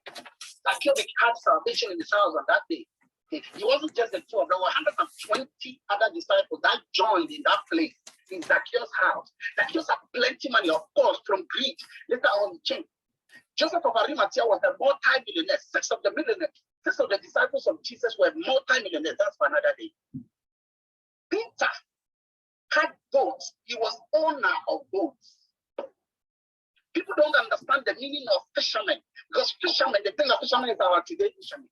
Zacchaeus had salvation in his house on that day. He wasn't just the two of them. There were 120 other disciples that joined in that place, in Zacchaeus' house. Zacchaeus had plenty money, of course, from Greek. Later on, he changed. Joseph of Arimathea was a multi-millionaire. 6 of the disciples of Jesus were multi-millionaires. That's for another day. Peter had boats. He was owner of boats. People don't understand the meaning of fishermen, because fishermen, the thing of fishermen is our today fishermen.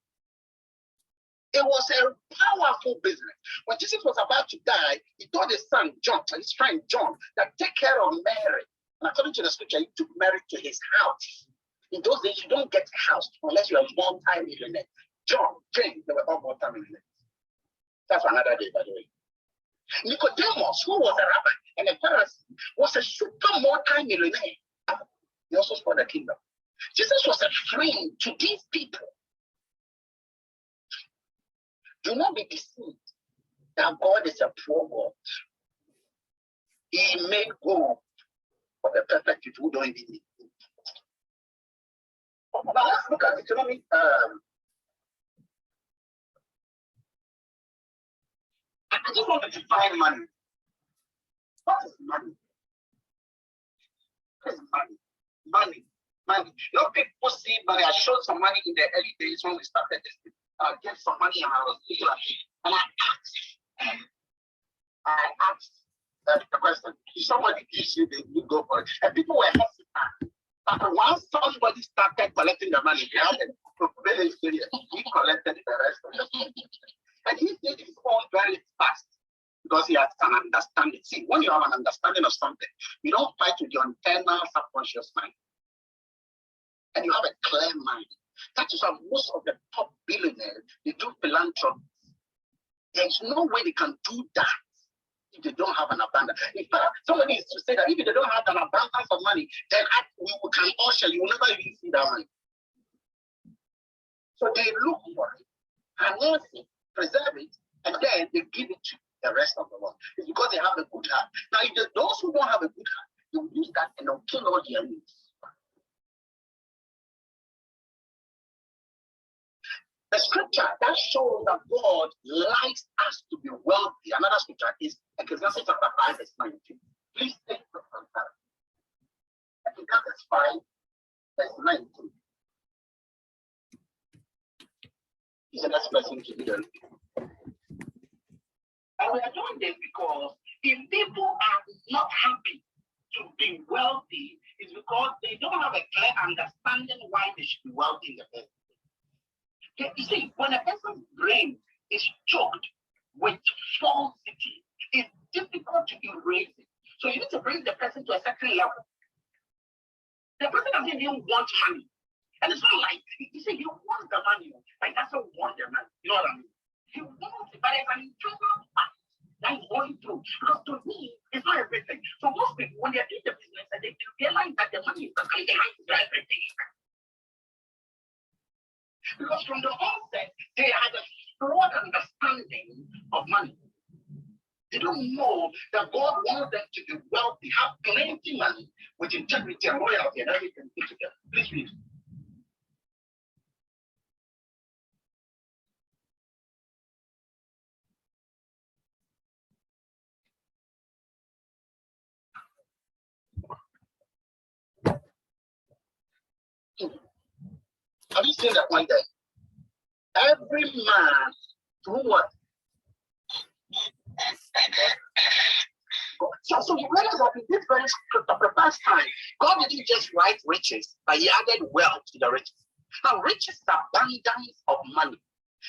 It was a powerful business. When Jesus was about to die, he told his son John, his friend John, that take care of Mary. And according to the scripture, he took Mary to his house. In those days, you don't get a house unless you're a multi-millionaire. John, James, they were all multi-millionaires. That's for another day, by the way. Nicodemus, who was a rabbi and a Pharisee, was a super multi-millionaire. He also spoiled the kingdom. Jesus was a friend to these people. Do not be deceived that God is a poor God. He made gold for the perfect people who don't even need it. Now let's look at economic. I just want to define money. What is money? What is money? Money. You know, people see money. I showed some money in the early days when we started this. I get some money and I was here. And I asked the question. If somebody gives you, you go for it. And people were hesitant. But once somebody started collecting the money, they had a very serious. He collected the rest of the money. And he did his own very fast because he has an understanding. See, when you have an understanding of something, you don't fight with your internal subconscious mind. And you have a clear mind. That is why most of the top billionaires, they do philanthropy. There's no way they can do that if they don't have an abundance. In fact, somebody is to say that if they don't have an abundance of money, then we can all share. You will never even see that money. So they look for it, harness it, preserve it, and then they give it to the rest of the world. It's because they have a good heart. Now, if those who don't have a good heart, they will use that and they'll kill all their enemies. The scripture that shows that God likes us to be wealthy, another scripture is Ecclesiastes chapter 5, verse 19. Please take the contact. Ecclesiastes 5, verse 19. He's the next person to be done. And we are doing this because if people are not happy to be wealthy, it's because they don't have a clear understanding why they should be wealthy in the first place. You see, when a person's brain is choked with falsity, it's difficult to erase it. So you need to bring the person to a certain level. The person doesn't even want money. And it's not like, you see, he wants the money, but he doesn't want the money. You know what I mean? He wants it, but it's an internal fact that he's going through. Because to me, it's not everything. So most people, when they're doing the business, and they realize that the money is the money, they have to do everything. Because from the onset, they had a broad understanding of money. They don't know that God wants them to be wealthy, have plenty money, with integrity and loyalty and everything put together. Please read. Have you seen that one day? Every man through what? So you realize that in this very script of the past time, God didn't just write riches, but he added wealth to the riches. Now, riches is abundance of money.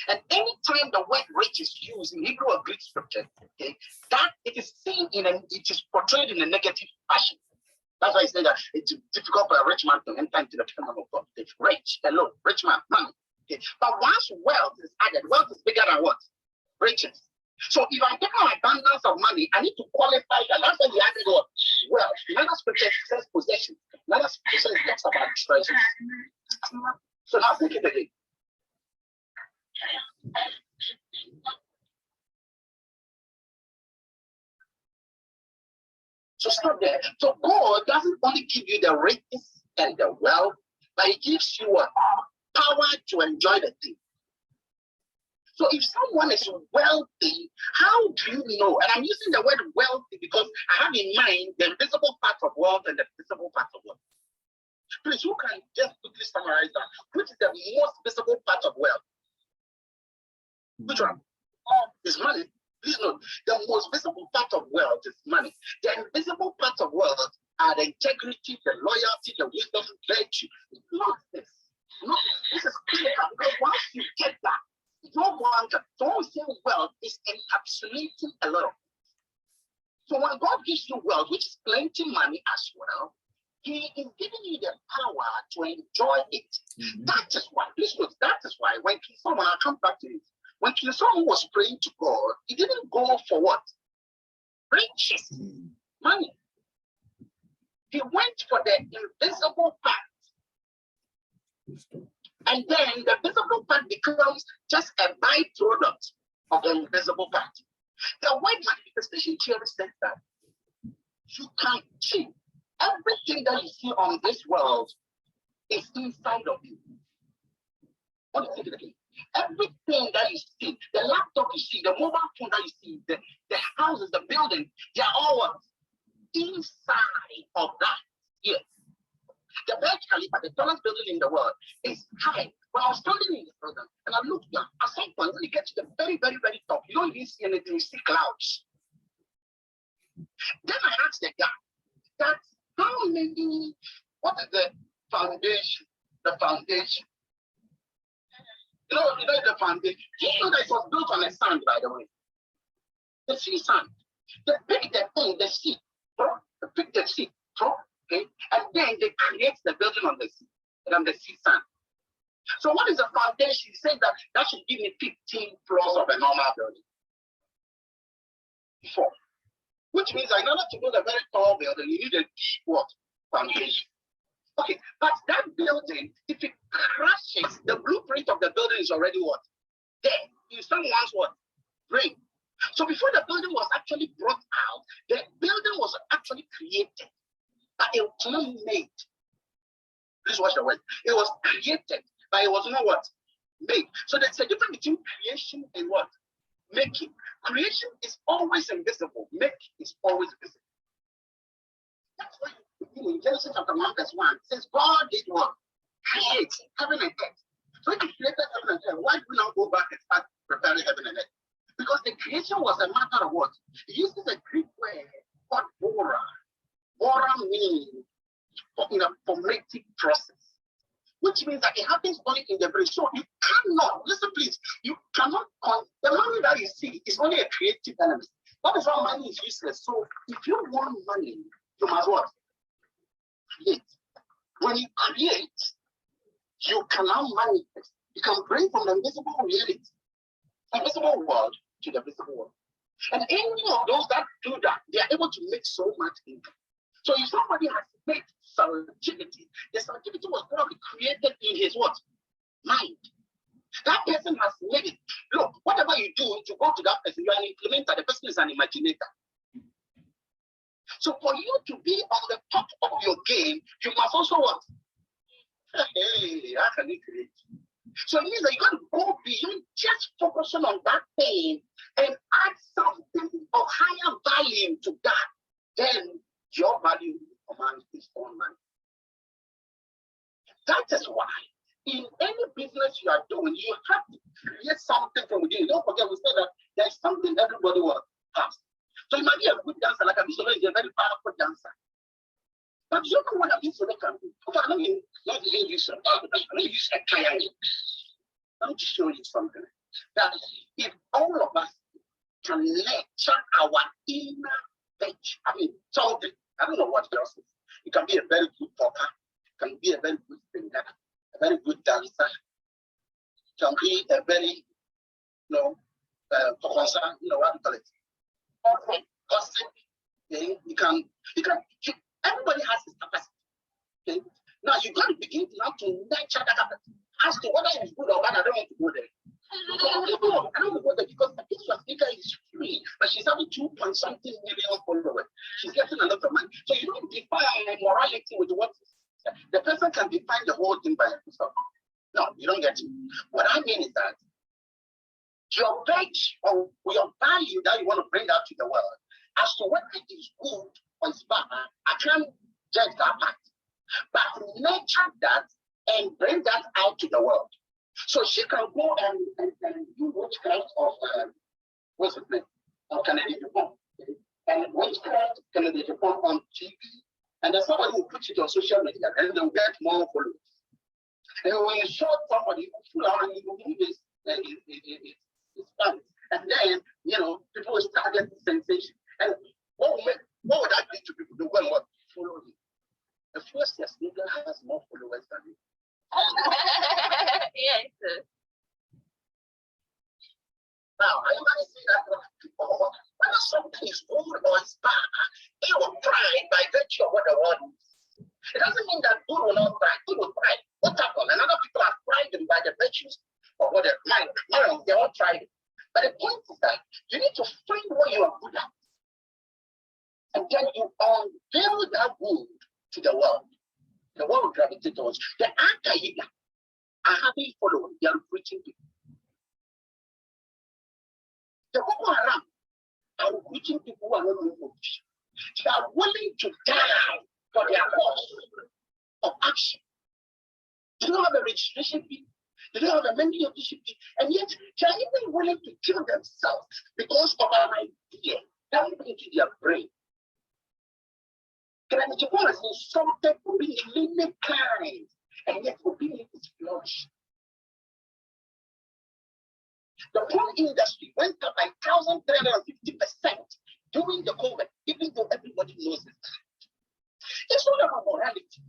And anytime the word rich is used in Hebrew or Greek scripture, okay, that it is seen it is portrayed in a negative fashion. That's why I say that it's difficult for a rich man to enter into the kingdom of God. It's rich, hello, rich man, money. Okay. But once wealth is added, wealth is bigger than what? Riches. So if I'm talking about abundance of money, I need to qualify that. That's why the added what? Wealth. Another scripture says possession. Another scripture talks about treasures. So now think it again. So stop there. So God doesn't only give you the riches and the wealth, but he gives you a power to enjoy the thing. So if someone is wealthy, how do you know? And I'm using the word wealthy because I have in mind the invisible part of wealth and the visible part of wealth. Please, who can just quickly summarize that? Which is the most visible part of wealth? Which one? Is money. Please note, the most visible part of wealth is money. The invisible part of wealth are the integrity, the loyalty, the wisdom, virtue. Not this. No, this is critical because once you get that, don't say wealth is encapsulating a lot of things. So when God gives you wealth, which is plenty money as well, he is giving you the power to enjoy it. Mm-hmm. That is why, please note, that is why when someone, I'll come back to it. When King Solomon was praying to God, he didn't go for what? Riches, money. He went for the invisible part. And then the visible part becomes just a byproduct of the invisible part. The word manifestation theory says that you can achieve everything that you see on this world is inside of you. What do you think again? Everything that you see, the laptop you see, the mobile phone that you see, the houses, the buildings, they are all inside of that. Yes. The Burj Khalifa, the tallest building in the world, is high. When I was standing in the building and I looked down, at some point when you get to the very, very, very top, you don't even see anything, you see clouds. Then I asked the guy, that's how many, what is the foundation? The foundation. You know the foundation. Do you know that it was built on a sand, by the way? The sea sand. They pick the thing, the sea, they pick the sea, okay, and then they create the building on the sea, and on the sea sand. So what is the foundation? He said that should give me 15 floors of a normal building. 4. Which means in order to build a very tall building, you need a deep what? Foundation. Okay, but that building, if it crashes, the blueprint of the building is already what? There. In someone's what? Brain. So before the building was actually brought out, the building was actually created, but it was not made. Please watch the word. It was created, but it was not what? Made. So there's a difference between creation and what? Making. Creation is always invisible. Make is always visible. That's why in Genesis chapter 1, verse 1, it says God did what? Create heaven and earth. So if he created heaven and earth, why do we not go back and start preparing heaven and earth? Because the creation was a matter of what? He uses a Greek word called bora. Bora means formative process, which means that it happens only in the brain. So you cannot, listen please, you cannot, the money that you see is only a creative element. That is why money is useless. So if you want money, you must what? Create. When you create, you cannot manifest. You can bring from the invisible reality, invisible world, to the visible world. And any of those that do that, they are able to make so much income. So if somebody has made serendipity, the serendipity was probably created in his what? Mind. That person has made it. Look, whatever you do to go to that person, you are an implementer. The person is an imaginator. So for you to be on the top of your game, you must also what? Hey, how can you create? So it means that you got to go beyond just focusing on that thing and add something of higher value to that. Then your value commands its own money. That is why in any business you are doing, you have to create something from within. Don't forget, we said that there's something everybody will have. So you might be a good dancer, like Abisola is a very powerful dancer. But you know what Abisola can do? Okay, let me use a triangle. Let me show you something. That if all of us can lecture our inner bench, something, I don't know what else is. You can be a very good talker, can be a very good singer, a very good dancer, can be a very, what do you call it? Gossip. Okay? You can, everybody has his capacity. Okay? Now you got to begin to have to nurture that capacity. As to whether it's good or bad, I don't want to go there. I don't want to go there because the picture speaker is free, but she's having 2.something million followers. She's getting a lot of money. So you don't define morality with what the person can define the whole thing by himself. No, you don't get it. What I mean is that your page or your value that you want to bring out to the world, as to whether it is good or it's bad, I can't judge that part. But nurture that and bring that out to the world. So she can go and do witchcraft of what's his name? Kennedy Japan. And witchcraft Kennedy Japan on TV. And then somebody will put it on social media and they'll get more followers. And when you show somebody who you move it's fun. And then people will start getting sensation. And what would that do to people? They will what? Follow you. The first yes, nigga has more followers than you. Yes. Now, I might say that before, whether something is good or it's bad, it will pride by virtue of what the word is. It doesn't mean that good will not pride, good will pride. What happened? And other people are prided by the virtues of what they're mind. They all tried it. But the point is that you need to find what you are good at. And then you unveil that good to the world. The world will gravitate towards you. The Al-Qaeda are having followers, they are recruiting people. The Boko Haram are recruiting people who are not moved. They are willing to die for their cause of action. They don't have a registration fee. They don't have a mental fee. And yet, they are even willing to kill themselves because of an idea that went into their brain. Gratitude is insulted opinion many kind, and yet opinion is flourishing. The porn industry went up by 1,350% during the COVID, even though everybody knows it. It's not about morality.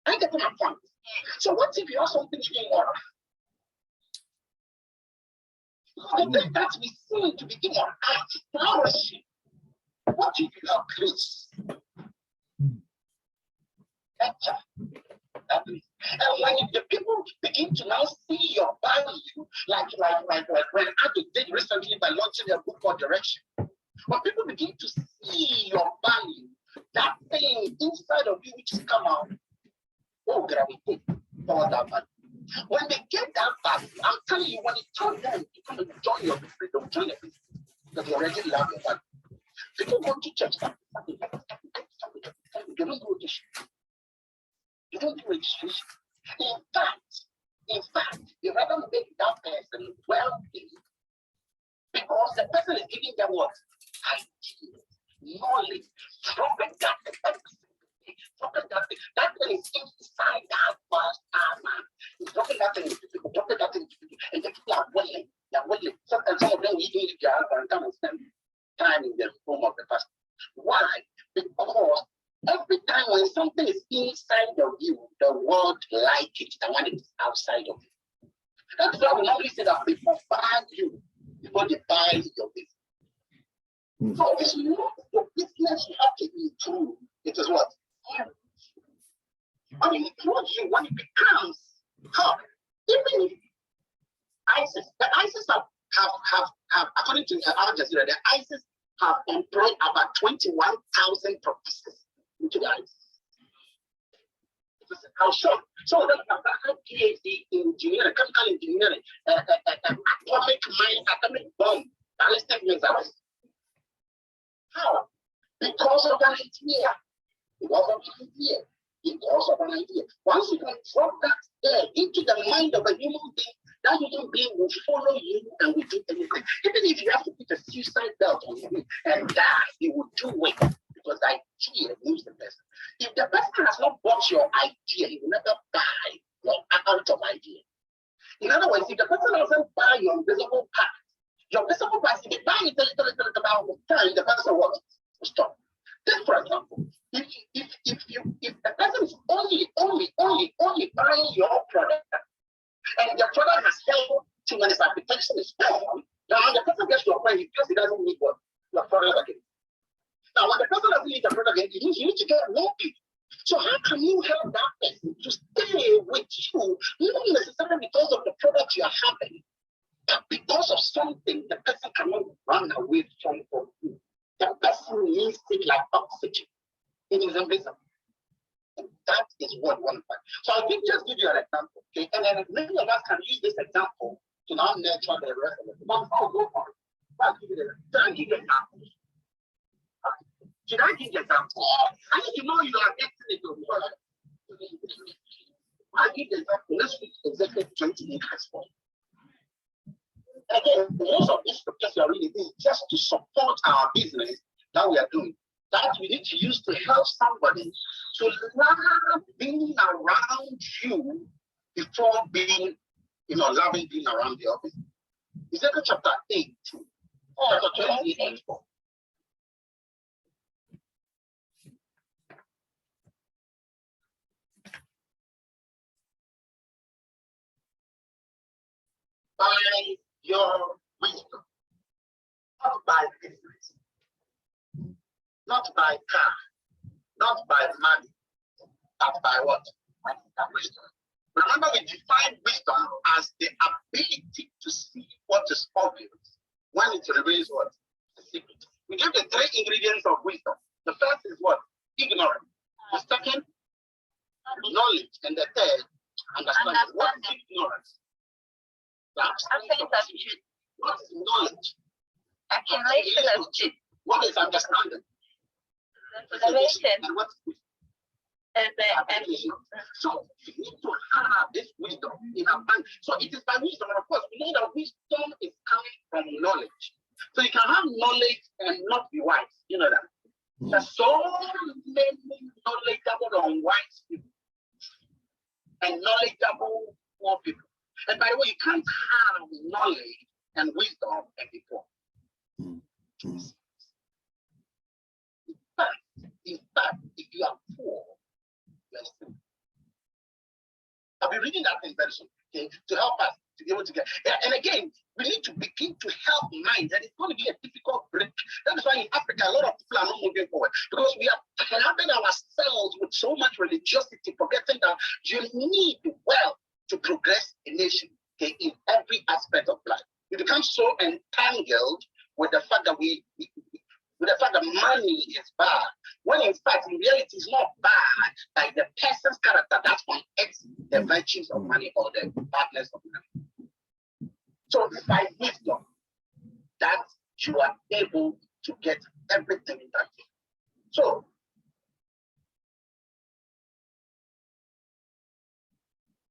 I get my point. So what if you have something immoral? The thing that we see to be immoral is flourishing. What if you have grace? And when the people begin to now see your value, like when Adu did recently by launching a book called Direction, when people begin to see your value, that thing inside of you which is come out, oh, gravitate for that value. When they get that value, I'm telling you, when you tell them to come and join your business, don't join your business because you already love your value. People go to church, they don't go to church. You don't do registration. In fact, you rather make that person wealthy because the person is giving them what? Ideas, knowledge, dropping that thing. That thing is inside that first man. He's dropping that thing into people, and the people are willing. They're willing. Sometimes some of them will even leave their house and come and spend time in the home of the pastor. Why? Because every time when something is inside of you, the world like it than when it is outside of you. That's why we normally say that people buy you before they buy your business. So it's not your business you have to improve. It is what? When it improves you, when it becomes hard, even if the ISIS have according to Al Jazeera, the ISIS have employed about 21,000 professors into the ISIS. How sure? So they have PhD in engineering, chemical engineering, atomic bomb, ballistic missiles. How? Because of an idea. Because of an idea. Once you can drop that there into the mind of a human being, that human being will follow you and will do anything. Even if you have to put a suicide belt on him and die, he will do it because the idea moves the person. If the person has not bought your idea, he will never buy your out of idea. In other words, if the person doesn't buy your visible part, your visible part, if they buy it a little about time, the person will stop. Then, for example, if the person is only buying your product, and the product has held to when its application is gone, now the person gets to a point because he doesn't need what your product again. Now, when the person doesn't need the product again, you need to get more people. So how can you help that person to stay with you, not necessarily because of the product you are having, but because of something the person cannot run away from you. The person needs it like oxygen. It is invisible. And that is what one part. So I think just give you an example, okay? And then many of us can use this example to now nurture the rest of it. But I'll go for it. I'll give you the example. Should I give the example? I need to know you are getting it over. I'll give the example. Let's read exactly 28 has for. Again, most of these scriptures we are reading is just to support our business that we are doing. That we need to use to help somebody to love being around you before being, loving being around the office. Ezekiel chapter 8, chapter 28. By your wisdom, not by business, not by car, not by money, but by what? Wisdom. Remember, we define wisdom as the ability to see what is obvious when it reveals what? The secret. We give the three ingredients of wisdom. The first is what? Ignorance. The second, knowledge. And the third, understanding. What is ignorance? What is knowledge? Accumulation of truth. What is understanding? And what is wisdom? So you need to have this wisdom in our mind. So it is by wisdom, and of course, we know that wisdom is coming from knowledge. So you can have knowledge and not be wise. You know that. There's so many knowledgeable and wise people and knowledgeable poor people. And by the way, you can't have knowledge and wisdom and be poor. In fact, if you are poor, you're still. I'll be reading that in very soon, okay, to help us to be able to get. And again, we need to begin to help minds, and it's going to be a difficult break. That is why in Africa, a lot of people are not moving forward because we are clouding ourselves with so much religiosity, forgetting that you need wealth to progress a nation, okay, in every aspect of life. We become so entangled with the fact that with the fact that money is bad, when in fact, in reality, it's not bad, like the person's character that unearths the virtues of money or the badness of money. So it's by wisdom that you are able to get everything in that way.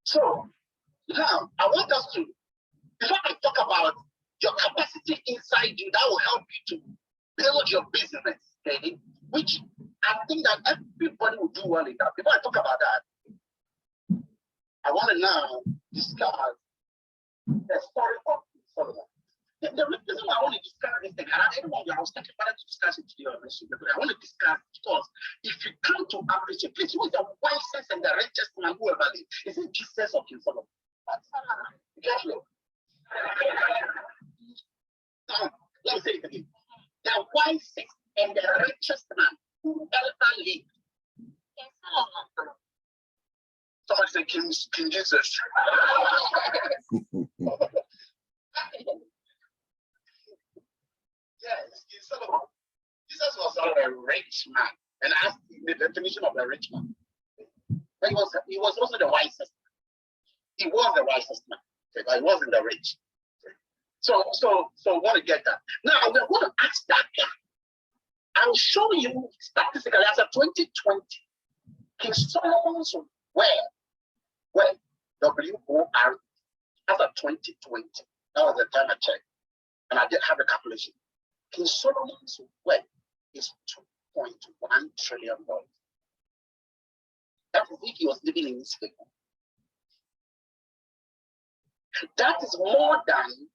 So now I want us to, before I talk about your capacity inside you that will help you to build your business, okay? Which I think that everybody will do well in that. Before I talk about that, I want to now discuss the story of Solomon. The reason why I want to discuss this thing, and everyone, I was talking about to discuss it today on this, but I want to discuss because if you come to appreciate, please, who is the wisest and the richest man who ever lived? Is it Jesus or King Solomon? Guess what? Let me say it again. The wisest and the richest man who ever lived. Somebody say King Jesus. Yes, King Solomon. Jesus was a rich man, and I asked the definition of a rich man. But he was also the wisest. He was the wisest man, but he wasn't the rich. So want to get that. Now we're going to ask that guy. I'll show you statistically as of 2020, King Solomon's where WOR as of 2020. That was the time I checked, and I did have a calculation. King Solomon's wealth is $2.1 trillion. That is if he was living in his figure. That is more than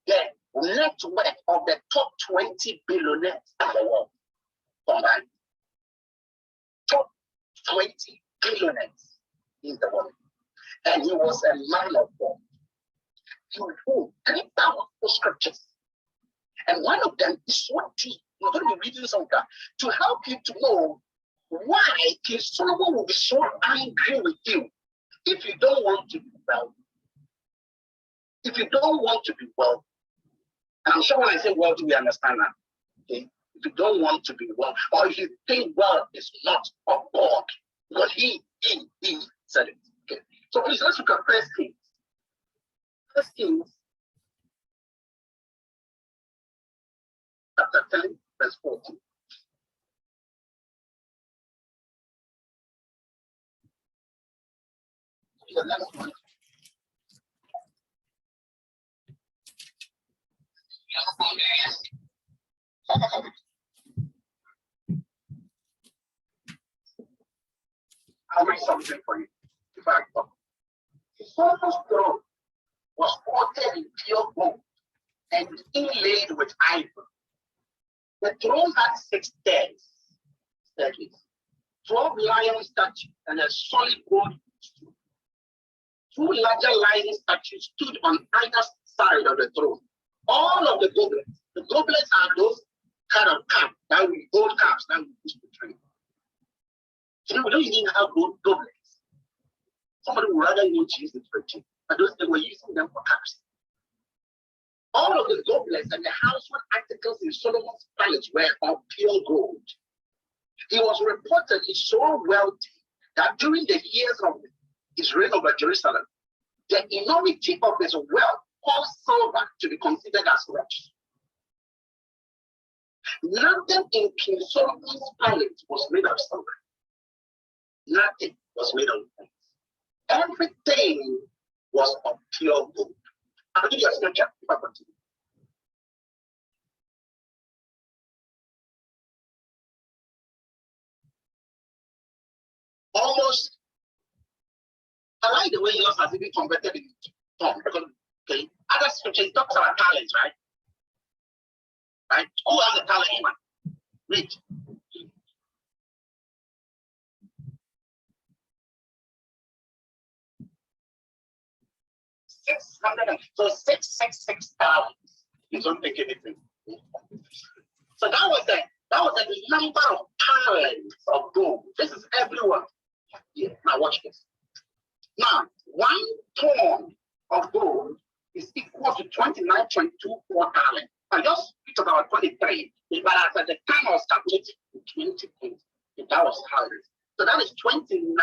the net worth of the top 20 billionaires in the world combined. Top 20 billionaires in the world. And he was a man of God. He wrote 3,000 scriptures. And one of them is so deep. We're going to be reading some of that to help you to know why King Solomon will be so angry with you if you don't want to be well. If you don't want to be well, and I'm sure when I say wealthy, we understand that. Okay? If you don't want to be well, or if you think wealth is not of God, because he said it. Okay. So please let's look at First Kings. First Kings chapter 10, verse 14. The next one. I'll read something for you. In fact, Solomon's throne was coated in pure gold and inlaid with ivory. The throne had 6 staircases, 12 lion statues, and a solid gold stool. 2 larger lion statues stood on either side of the throne. All of the goblets are those kind of cups, gold cups that we used to drink. So we don't even have gold goblets. Somebody would rather want to use the drinking, but those they were using them for cups. All of the goblets and the household articles in Solomon's palace were of pure gold. He was reportedly so wealthy that during the years of his reign over Jerusalem, the enormity of his wealth caused silver to be considered as rich. Nothing in King Solomon's palace was made of silver. Nothing was made of gold. Everything was of pure gold. I'll give you a scripture if I continue. I like the way yours has been converted into tongue because okay, other scriptures talks about talents, right? Right? Who has a talent, man? Read. 600. So 666 talents. You don't think anything. So that was the number of talents of gold. This is everyone. Yeah. Now watch this. Now 1 ton of gold is equal to 29.24 talents. I just speak about 23, but at the time I was calculating 20, that was talents. So that is 29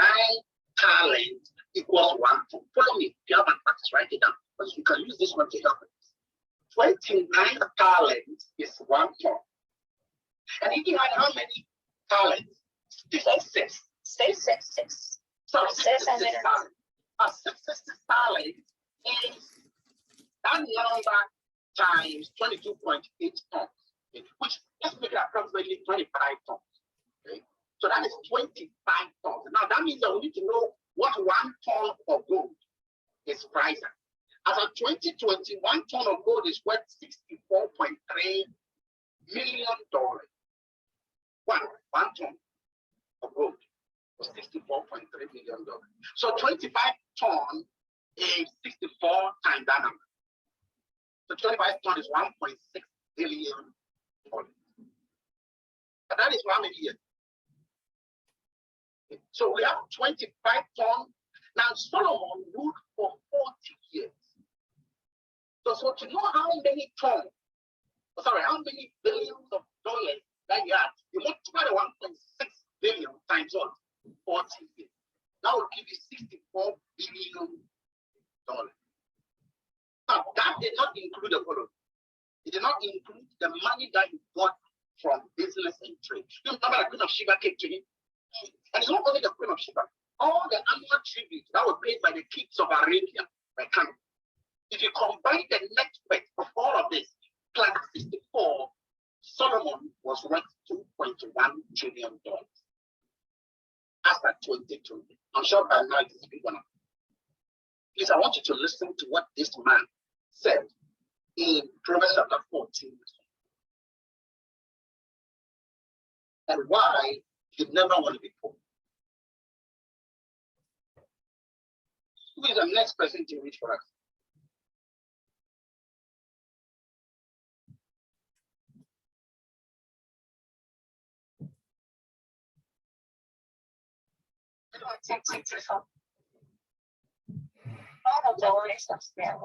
talents equals 1 ton. Follow me. If you have an practice, write it down. Because you can use this one to help it. 29 talents is 1 ton. And if you had how many talents? This is 6. 666. So 666 talents. 666 talents is that number times 22.8 tons, which let's make it approximately 25 tons. Okay? So that is 25 tons. Now that means that we need to know what 1 ton of gold is priced at. As of 2020, 1 ton of gold is worth $64.3 million. One ton of gold was $64.3 million. So 25 ton is 64 times that number. So 25 ton is $1.6 billion. And that is how many years? So we have 25 ton. Now Solomon ruled for 40 years. So to know how many tons, how many billions of dollars that you have, you multiply the 1.6 billion times what? 40 years. That will give you $64 billion. Now that did not include the following. It did not include the money that you got from business and trade. You remember the Queen of Sheba came to him? And it's not only the Queen of Sheba, all the annual tributes that were paid by the kings of Arabia were coming. If you combine the net worth of all of this, plus 64, Solomon was worth $2.1 trillion. After 2020. I'm sure by now it is big one. Please, I want you to listen to what this man said in Proverbs chapter 14. And why you never want to be poor. Who is the next person to read for us? All of the ways of their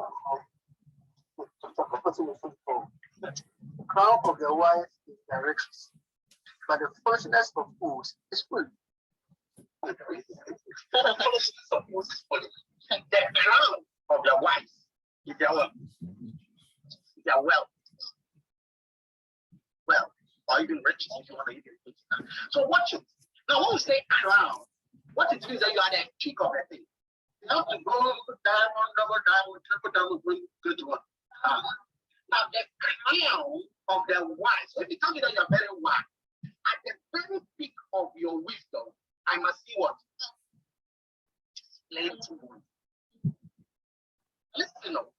The crown of the wise is their riches, but the foolishness of fools is food. The crown of the wise is their wealth. Their wealth. Well, or even riches if you want to even rich. So watch it. Now when we say crown, what it means that you are the peak of the thing. You have to go diamond, double diamond, triple diamond, bring good to one. Now the crown of the wise, when you tell me that you are very wise, at the very peak of your wisdom, I must see what? Explain to you. Listen up.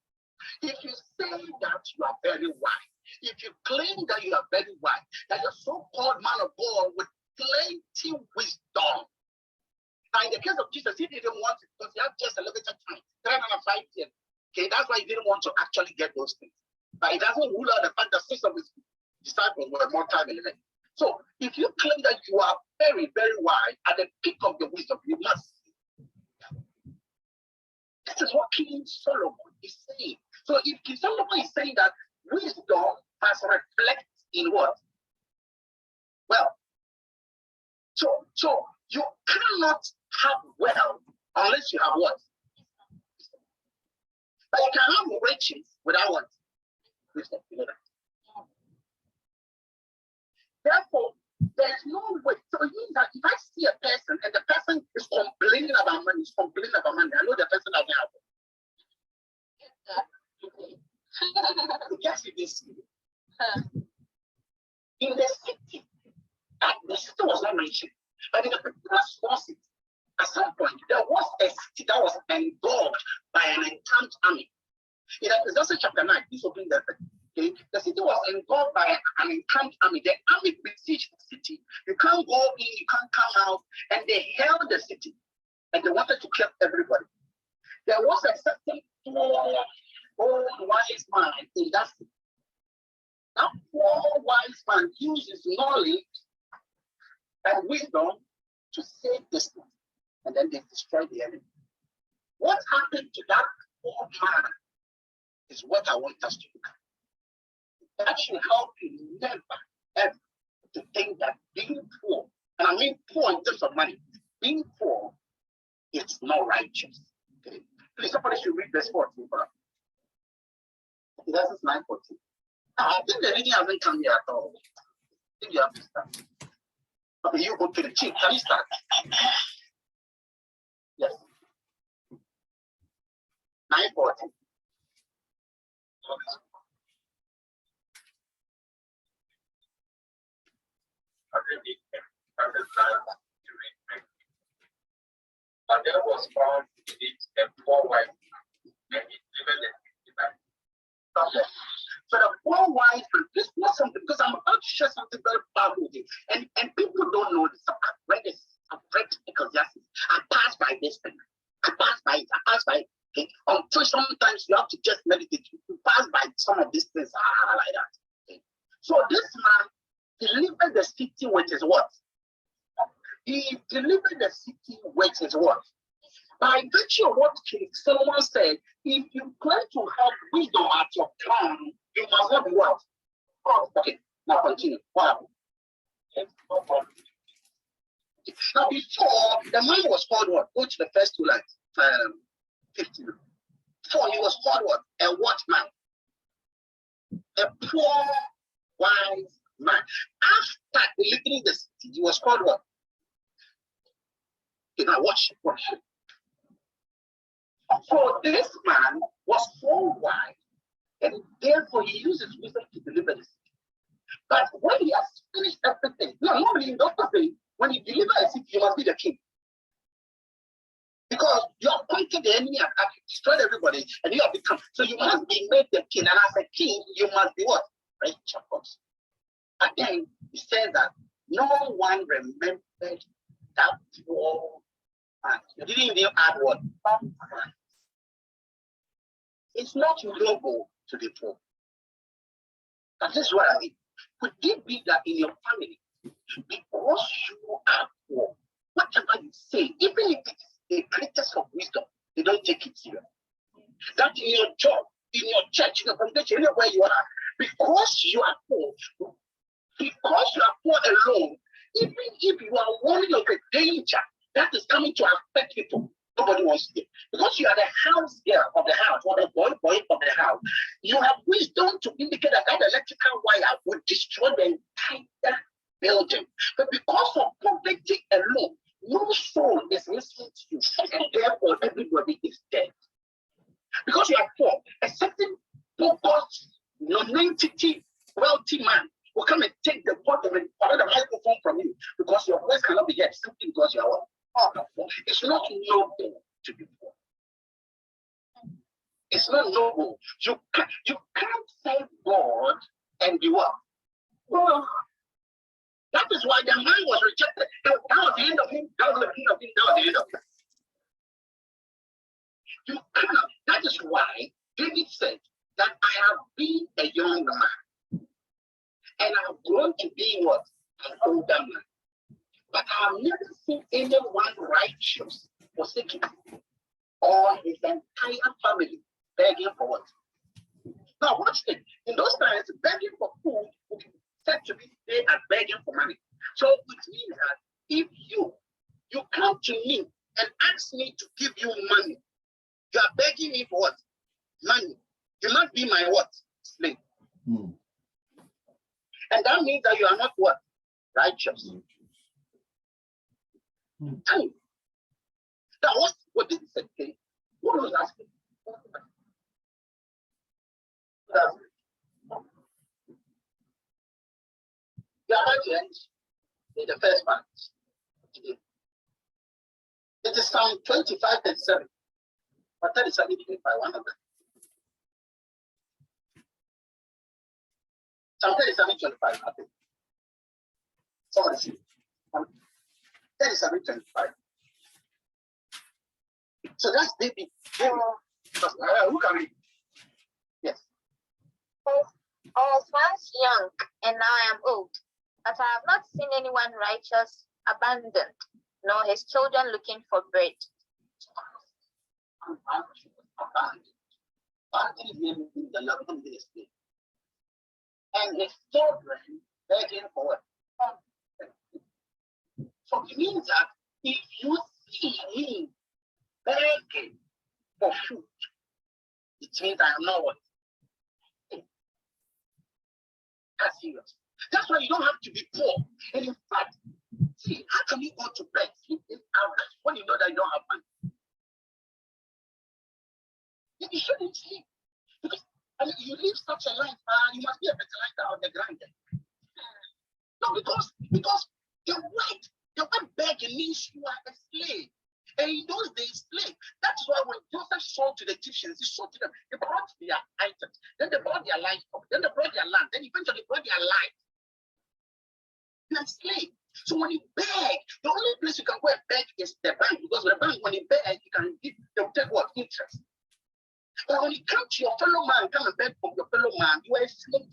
If you say that you are very wise, if you claim that you are very wise, that your so-called man of God with plenty wisdom. Now, in the case of Jesus, he didn't want it because he had just a limited time, 305 years. Okay, that's why he didn't want to actually get those things. But it doesn't rule out the fact that 6 of his disciples were more time element. So, if you claim that you are very, very wise at the peak of your wisdom, you must. This is what King Solomon is saying. So, if King Solomon is saying that wisdom has reflected in what? Well, so you cannot have wealth unless you have what? But you can have riches without what? Wisdom. You know that. Therefore, there is no way. So it means that if I see a person and the person is complaining about money, I know the person doesn't have it. Yes, it is. In the city, the city was not mentioned, but in a particular small city, at some point, there was a city that was engulfed by an encamped army. In Ecclesiastes chapter 9, this will bring that. Okay? The city was engulfed by an encamped army. The army besieged the city. You can't go in, you can't come out, and they held the city, and they wanted to kill everybody. There was a certain poor, old, wise man in that city. That poor, wise man used his knowledge and wisdom to save this man, and then they destroyed the enemy. What happened to that poor man is what I want us to look at. That should help you never, ever to think that being poor, and I mean poor in terms of money, being poor, it's not righteous. Okay? Please, somebody should read verse 14 for us. That's 9:14. I think the reading hasn't come here at all. I think you have to start. Okay, you go to the chief. Can you start? Yes. 9:14. But there was found in it a poor wife, and he delivered the 59. Okay. So the poor wife, this was something, because I'm about to share something very powerful with you. And people don't know this. I've read this. I've read Ecclesiastes. I passed by this thing. I passed by it. I passed by it. Okay? Until sometimes you have to just meditate. You pass by some of these things like that. Okay? So this man delivered the city with his what? He delivered the city with his what? By virtue of what King Solomon said, if you claim to have wisdom at your crown, you must not be what? Oh, okay, now continue. What happened? Now before, the man was called what? Go to the first two lines. 15. Before he was called what? A what man? A poor, wise man. After delivering the city, he was called what? Okay, now watch. So this man was so wise, and therefore he used his wisdom to deliver the city. But when he has finished everything, normally in those days, when you deliver a city, you must be the king. Because you have conquered the enemy and destroyed everybody, and you have become. So you must be made the king. And as a king, you must be what? Righteous. But then he said that no one remembered that poor man. You didn't even add what? It's not noble to be poor. And this is what I mean. Could it be that in your family, because you are poor, whatever you say, even if it's the greatest of wisdom, they don't take it serious? That in your job, in your church, in your congregation, anywhere you are, because you are poor, alone, even if you are warning of a danger that is coming to affect people, nobody wants to. Because you are the house girl of the house, or the boy of the house, you have wisdom to indicate that electrical wire would destroy the entire building. But because of poverty alone, no soul is listening to you, and therefore everybody is dead. Because you are poor, a certain focused, non-entity, wealthy man will come and take the bottom and the microphone from you because your voice cannot be heard simply because you are what? It's not noble to be poor. It's not noble. You can't serve God and be what? Well, that is why the man was rejected. That was the end of him. That was the end of him. That was the end of him. You cannot. That is why David said that I have been a young man and I have grown to be what? An older man. But I have never seen anyone righteous forsaken or his entire family begging for what? Now watch this. In those times, begging for food would be said to be they are begging for money. So it means that if you come to me and ask me to give you money, you are begging me for what? Money. You must be my what? Slave. And that means that you are not what? Righteous. That was what did he say? What was asking? You are right to end in the first part. It is Psalm 25:37. But 37:25, one of them. Psalm 37:25, I think. Somebody see. 37:25. So that's David. Who can read? Yes. I was once young, and now I am old, but I have not seen anyone righteous abandoned, nor his children looking for bread. And his children begging for what? So it means that if you see him begging for food, it means I am not what? That's serious. That's why you don't have to be poor. And in fact, see, how can you go to bed, sleep 8 hours when you know that you don't have money? You shouldn't sleep. Because you live such a life, you must be a fertilizer on the ground. No, because the word begging means you are a slave. And in those days, slave. That's why when Joseph sold to the Egyptians, he sold to them. They brought their items, then they brought their livestock, then they brought their land, then eventually they brought their life. You're a slave. So when you beg, the only place you can go and beg is the bank, because the bank, when you beg, you can give, they'll take what? Interest. But when you come to your fellow man, come and beg from your fellow man, you are a slave.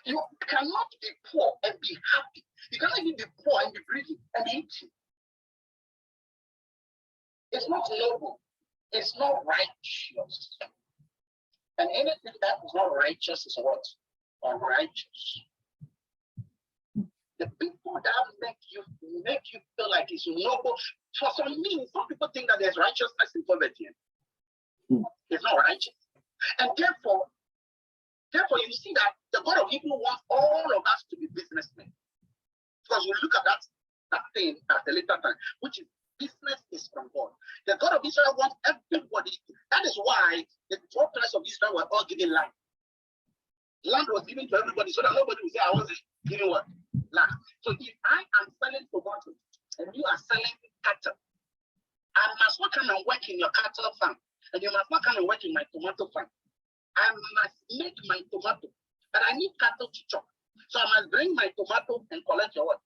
You cannot be poor and be happy. You cannot even be poor and be breathing and be eating. It's not noble. It's not righteous. And anything that is not righteous is what? Unrighteous. The people that make you feel like it's noble. For some means, some people think that there's righteousness in poverty. It's not righteous. And therefore, you see that the God of Hebrew wants all of us to be businessmen. Because we look at that thing at the later time, which is business is from God. The God of Israel wants everybody. That is why the 12 tribes of Israel were all given land. Land was given to everybody so that nobody will say, I wasn't giving what? Land. So if I am selling tomatoes and you are selling cattle, I must not come and work in your cattle farm. And you must not come and work in my tomato farm. I must make my tomato, but I need cattle to chop. So I must bring my tomato and collect your what?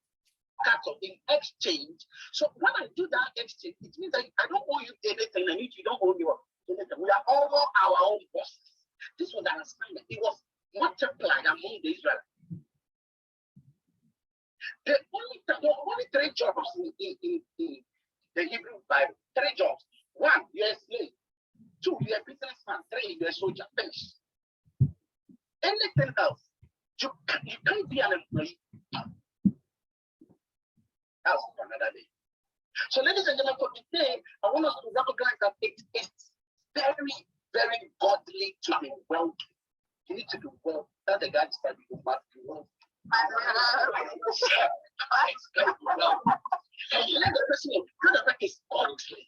Cattle in exchange. So when I do that exchange, it means that I don't owe you anything, and you don't owe me anything. We are all our own bosses. This was an assignment. It was multiplied among the Israelites. The only 3 jobs in the Hebrew Bible. 3 jobs. 1, you're a slave. 2, you're a businessman. 3, you're a soldier. Finish. Anything else, you can't be an employee. That's for another day. So, ladies and gentlemen, for today, I want us to recognize that it is very, very godly to be wealthy. You need to do well. Tell the guy that you must be wealthy. And you let the person know that is godly.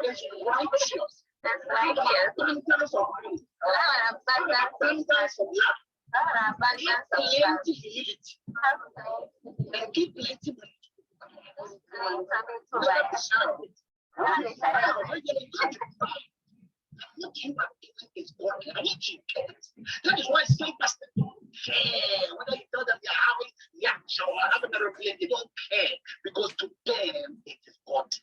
It's righteous. That's righteous. Abundance of money. Abundance of love. Plenty humility. And give plenty money. Never be shy of it. What you are doing is godly. I need you to get it. That is why some pastors don't care whether you tell them they're having yachts or having a aeroplane. They don't care because to them it is God.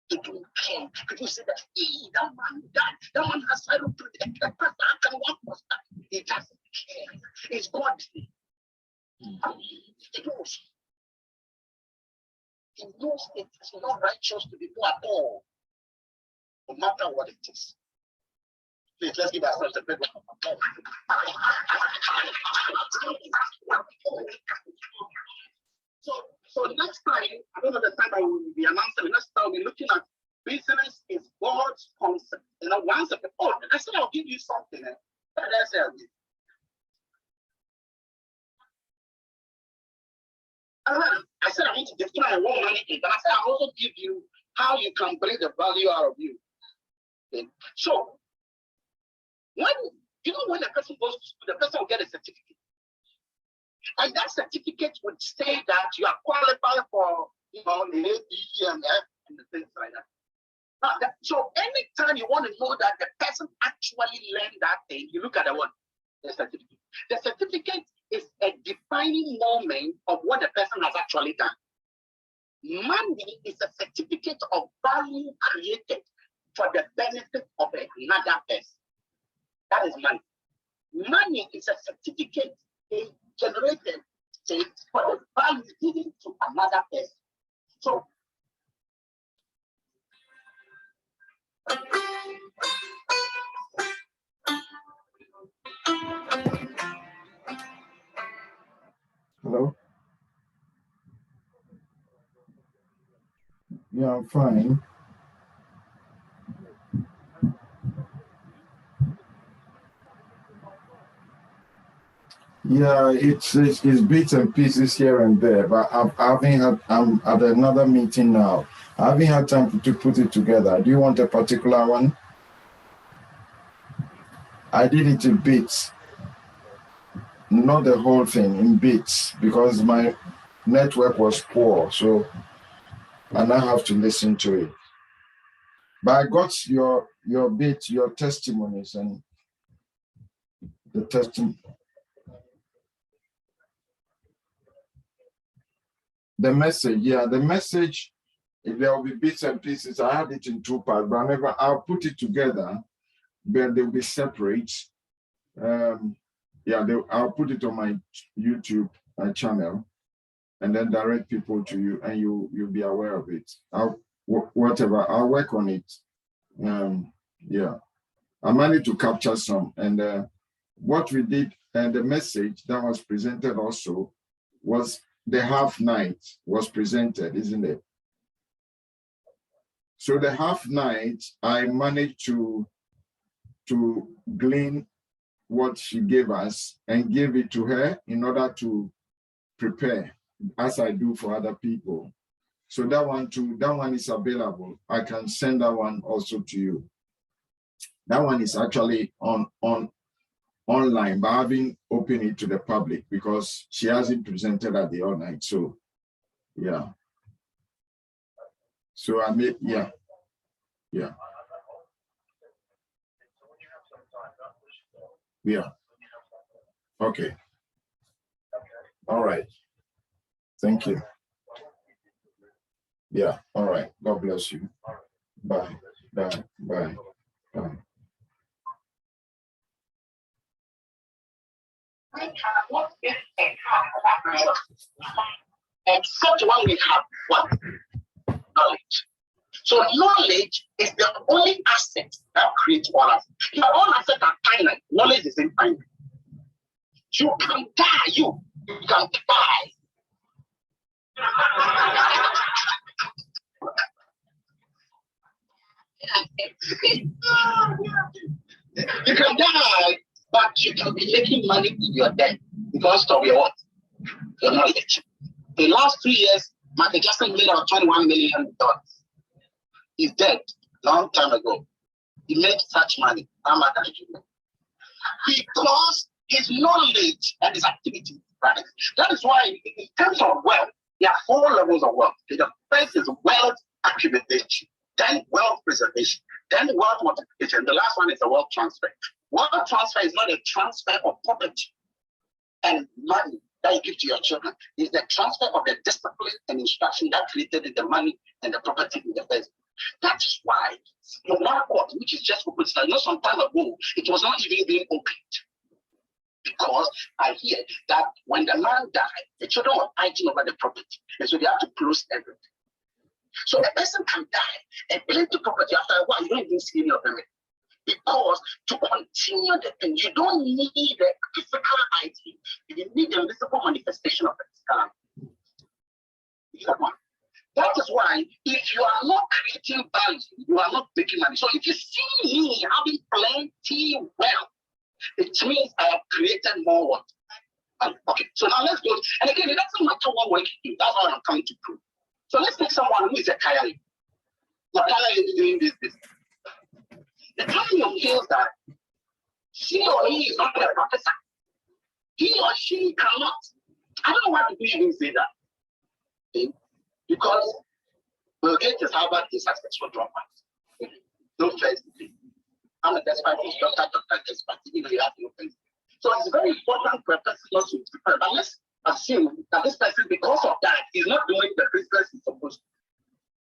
They don't care. People say that, hey, that man has aeroplane. That pastor, how can one pastor? He doesn't care. It's godly. He knows. He knows it is not righteous to be poor at all. No matter what it is. Please, let's give ourselves a big round. So next time, I don't know the time I will be announcing, next time we'll be looking at business is God's concept. You know, once of the I said I'll give you something. What did I say I'll give? I said I want to define what money is, but I said I'll also give you how you can bring the value out of you. Okay. So when the person goes to school, the person will get a certificate. And that certificate would say that you are qualified for, the AD and F and the things like that. So anytime you want to know that the person actually learned that thing, you look at the certificate. The certificate is a defining moment of what the person has actually done. Money is a certificate of value created for the benefit of another person. That is money. Money is a certificate generated for the value given to another person. So hello? Yeah, I'm fine. Yeah, it's bits and pieces here and there, but I'm at another meeting now. I haven't had time to put it together. Do you want a particular one? I did it in bits, not the whole thing, in bits, because my network was poor, so and I have to listen to it. But I got your bit, your testimonies and the testimony. The message, yeah, the message, there will be bits and pieces. I had it in 2 parts, but I'll put it together, but they'll be separate. I'll put it on my YouTube channel and then direct people to you, and you'll be aware of it. I'll work on it. I managed to capture some, and what we did, and the message that was presented also was the half night was presented, isn't it? So the half night, I managed to glean what she gave us and give it to her in order to prepare, as I do for other people. So that one too, that one is available. I can send that one also to you. That one is actually online, but I haven't opened it to the public because she hasn't presented at the online. So yeah. So I made, yeah. Okay. All right. Thank you. Yeah. All right. God bless you. Bye. Bye. Bye. Bye. Except when we have what? Knowledge. So knowledge is the only asset that creates all assets. Your own assets are finite. Knowledge is infinite. You can die. You can die. You can die, but you can be making money if you're dead because of your what? Your knowledge. The last 3 years, Michael Jackson made out $21 million. He's dead long time ago. He made such money. How much did you make? Because his knowledge and his activity, right? That is why, in terms of wealth, there are 4 levels of wealth. The first is wealth accumulation, then wealth preservation, then wealth multiplication. The last one is the wealth transfer. Wealth transfer is not a transfer of property and money that you give to your children. It's the transfer of the discipline and instruction that created the money and the property in the first place. That is why your court, which is just open, some time ago, it was not even being opened. Because I hear that when the man died, the children were fighting over the property. And so they have to close everything. So a person can die and plenty property after a while, you don't even see any of them. Because to continue the thing, you don't need the physical item, you need the visible manifestation of the physical. That is why if you are not creating value, you are not making money. So if you see me having plenty wealth, it means I have created more wealth. Okay, so now let's go. And again, it doesn't matter what work you do. That's what I'm coming to prove. So let's take someone who is a Kaya. The Kaya is doing this business. The Kaya feels that she or he is not a professor. He or she cannot I don't know why people even say that. Okay? Because Bill Gates is Harvard is successful dropout. Okay? No first degree. I'm a despite his doctor despite even you have no first degree. So it's very important for a person not to prepare. But let's assume that this person, because of that, is not doing the business he's supposed to.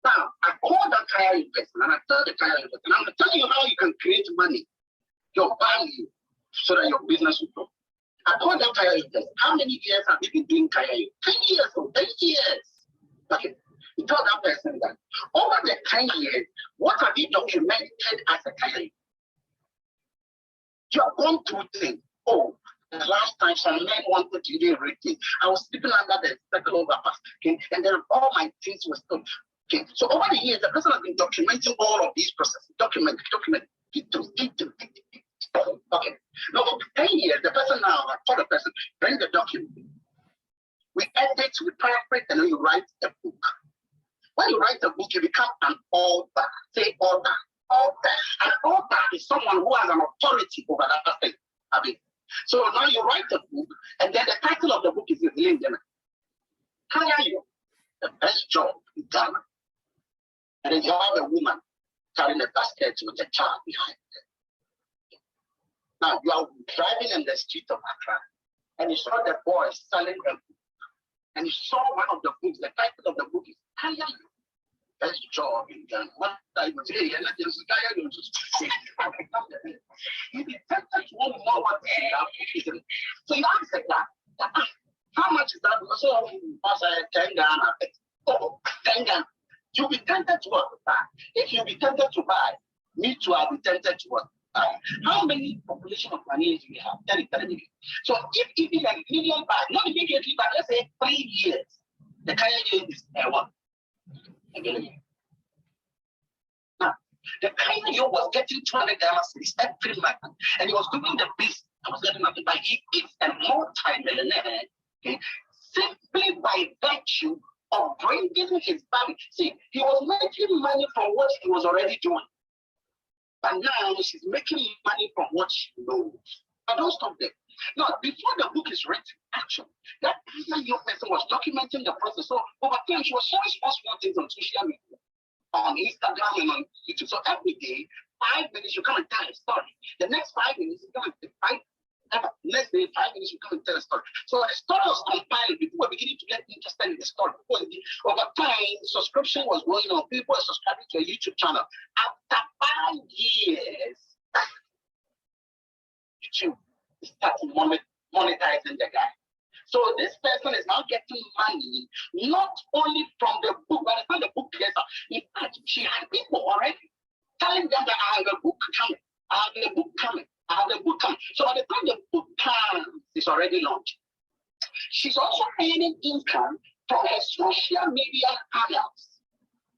Now, I call that hiring person and I tell the hiring person, I'm telling you how you can create money, your value, so that your business will grow. I call that hiring person. How many years have you been doing hiring? 10 years or 10 years. Okay. You tell that person that over the 10 years, what have you documented as a hiring? You have gone through things. Oh, the last time some men wanted to do everything, I was sleeping under the circle overpass, okay? And then all my things were still. Okay, so over the years, the person has been documenting all of these processes. Document. Okay. Now for 10 years, the person now, I call the person, bring the document. We edit, we paraphrase, and then you write a book. When you write a book, you become an author. Say author. Author. An author is someone who has an authority over that thing. So now you write a book, and then the title of the book is Lincoln. Hire you the best job in Ghana. And then you have a woman carrying a basket with a child behind her. Now you are driving in the street of Accra, and you saw the boy selling a book. And you saw one of the books, the title of the book is Hire You Best Job in Ghana. What I would say, and let us hire you to say, you'd be tempted to want to know what the book is. So you ask the guy, how much is that? So I 10 Ghana. Oh, 10 Ghana. You'll be tempted to what? If you'll be tempted to buy, me too, I'll be tempted to what? How many population of Ghanaians do we have? 30 million. So if even a million buy, not immediately, but let's say 3 years, the Kenyan youth is what? A million. Now, the Kenyan youth was getting 200 Ghana cedis every month, and he was doing the best. I was getting nothing, but he is a multi-millionaire, okay, simply by virtue of bringing his family. See, he was making money from what he was already doing. But now she's making money from what she knows. But don't stop there. Now, before the book is written, actually, that young person was documenting the process. So over time, she was showing small things on social media, on Instagram and on YouTube. So every day, 5 minutes, you come and tell a story. The next 5 minutes, you come and next day, 5 minutes, you come and tell a story. So the story was compiled. People were beginning to get interested in the story. Over time, subscription was going on. People were subscribing to a YouTube channel. After 5 years, YouTube started monetizing the guy. So this person is now getting money, not only from the book, but the time the book gets out. In fact, she had people already telling them that I have a book coming. I have a book coming. I have a book coming. So by the time the book comes, it's already launched. She's also earning income from her social media handles.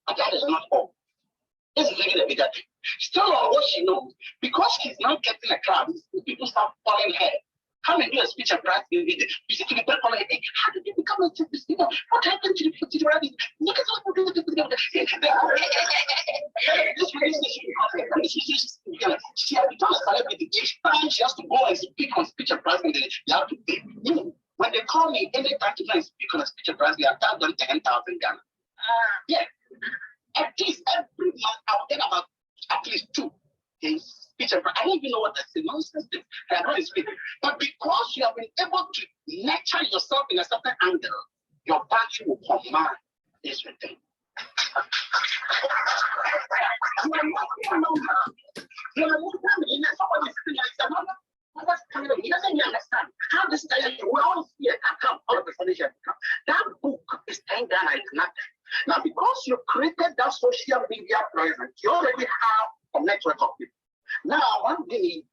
But that is not all. This is even a bigger thing. Still on what she knows, because she's now getting a crowd, people start following her. Come and do a speech and press video. You see people calling her, how did you become a speaker? You know, what happened to the rabbit? Look at what we do. She has become a celebrity. Each time she has to go and speak on speech and press video, you have to pay. When they call me, any time to go and speak on a speech and press video, I tell them 10,000 Ghana. Yeah. At least every month, I will get about at least 2 days. I don't even know what that's nonsense is. I don't speak. But because you have been able to nurture yourself in a certain angle, your battery will command this return. He doesn't understand how this guy will all see it come all of a sudden. That book is 10 Ghana is nothing. Now, because you created that social media presence, you already have a network of people. Now, one day,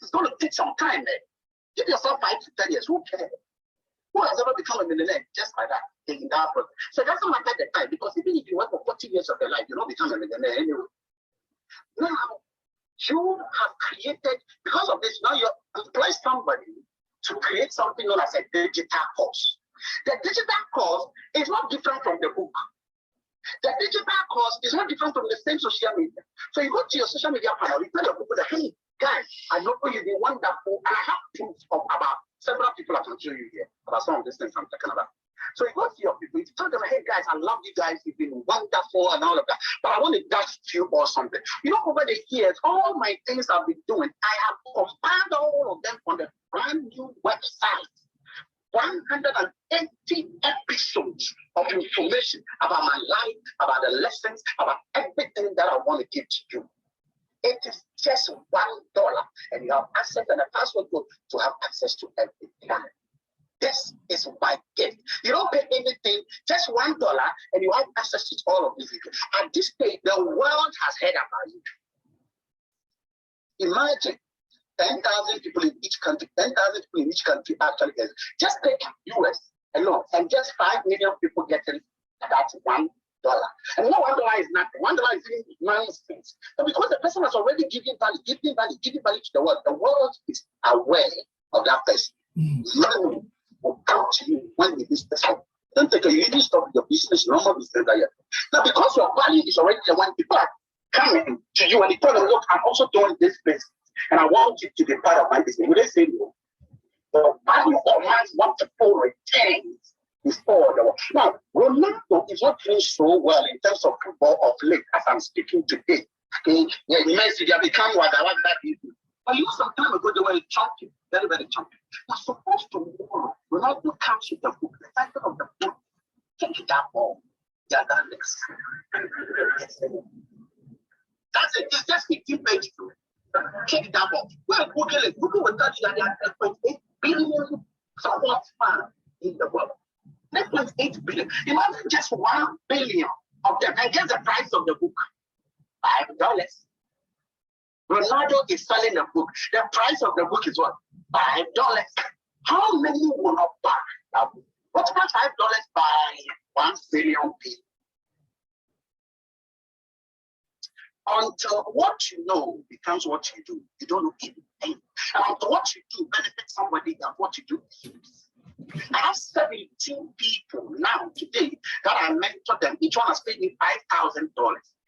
it's going to take some time. Give yourself 5 to 10 years. Who cares? Who has ever become a millionaire just like that? In that process. So it doesn't matter the time, because even if you work for 40 years of your life, you don't become a millionaire anyway. Now, you have created, because of this, now you employ somebody to create something known as a digital course. The digital course is not different from the book. The digital course is not different from the same social media. So you go to your social media panel, you tell your people that, hey, guys, I know you've been wonderful, and I have proof about Several people I can show you here about some of these things I'm talking about. So you go to your people, you tell them, hey guys, I love you guys, you've been wonderful and all of that, but I want to dash you or something. You know, over the years, all my things I've been doing, I have compiled all of them on the brand new website. 180 episodes of information about my life, about the lessons, about everything that I want to give to you. It is just $1, and you have access and a password code to have access to everything. This is my gift. You don't pay anything, just $1, and you have access to all of these. At this stage, the world has heard about you. Imagine 10,000 people in each country, 10,000 people in each country actually get it. Just take US alone, and just 5 million people getting that's $1. And no $1 is nothing. $1 is even nonsense. But because the person has already given value to the world is aware of that person. Money will come to you when you business. Don't take a you need stop your business, normal business that you're doing. Now, because your value is already there, when people are coming to you and you tell them, look, I'm also doing this business, and I want you to be part of my business. Would they say no? The value of man's multiple returns is all the world. Now, Ronaldo is not doing so well in terms of football of late as I'm speaking today. Okay, yeah, Messi, they have become what I want that people. But you know, some time ago, they were champion, very, very champion. Now, supposed to Ronaldo comes with the book, the title of the book, take that ball, the other next. That's it, it's just 15 pages to it. Take that ball. Well, Google will tell you that there are 8.8 billion sports fans in the world. 9.8 billion. Imagine just 1 billion of them. And guess the price of the book? $5. Ronaldo is selling a book. The price of the book is what? $5. How many will not buy that book? What's about $5 by 1 billion people? Until what you know becomes what you do, you don't know anything. And until what you do benefits somebody, and what you do is. I have 17 people now today that I mentor them. Each one has paid me $5,000.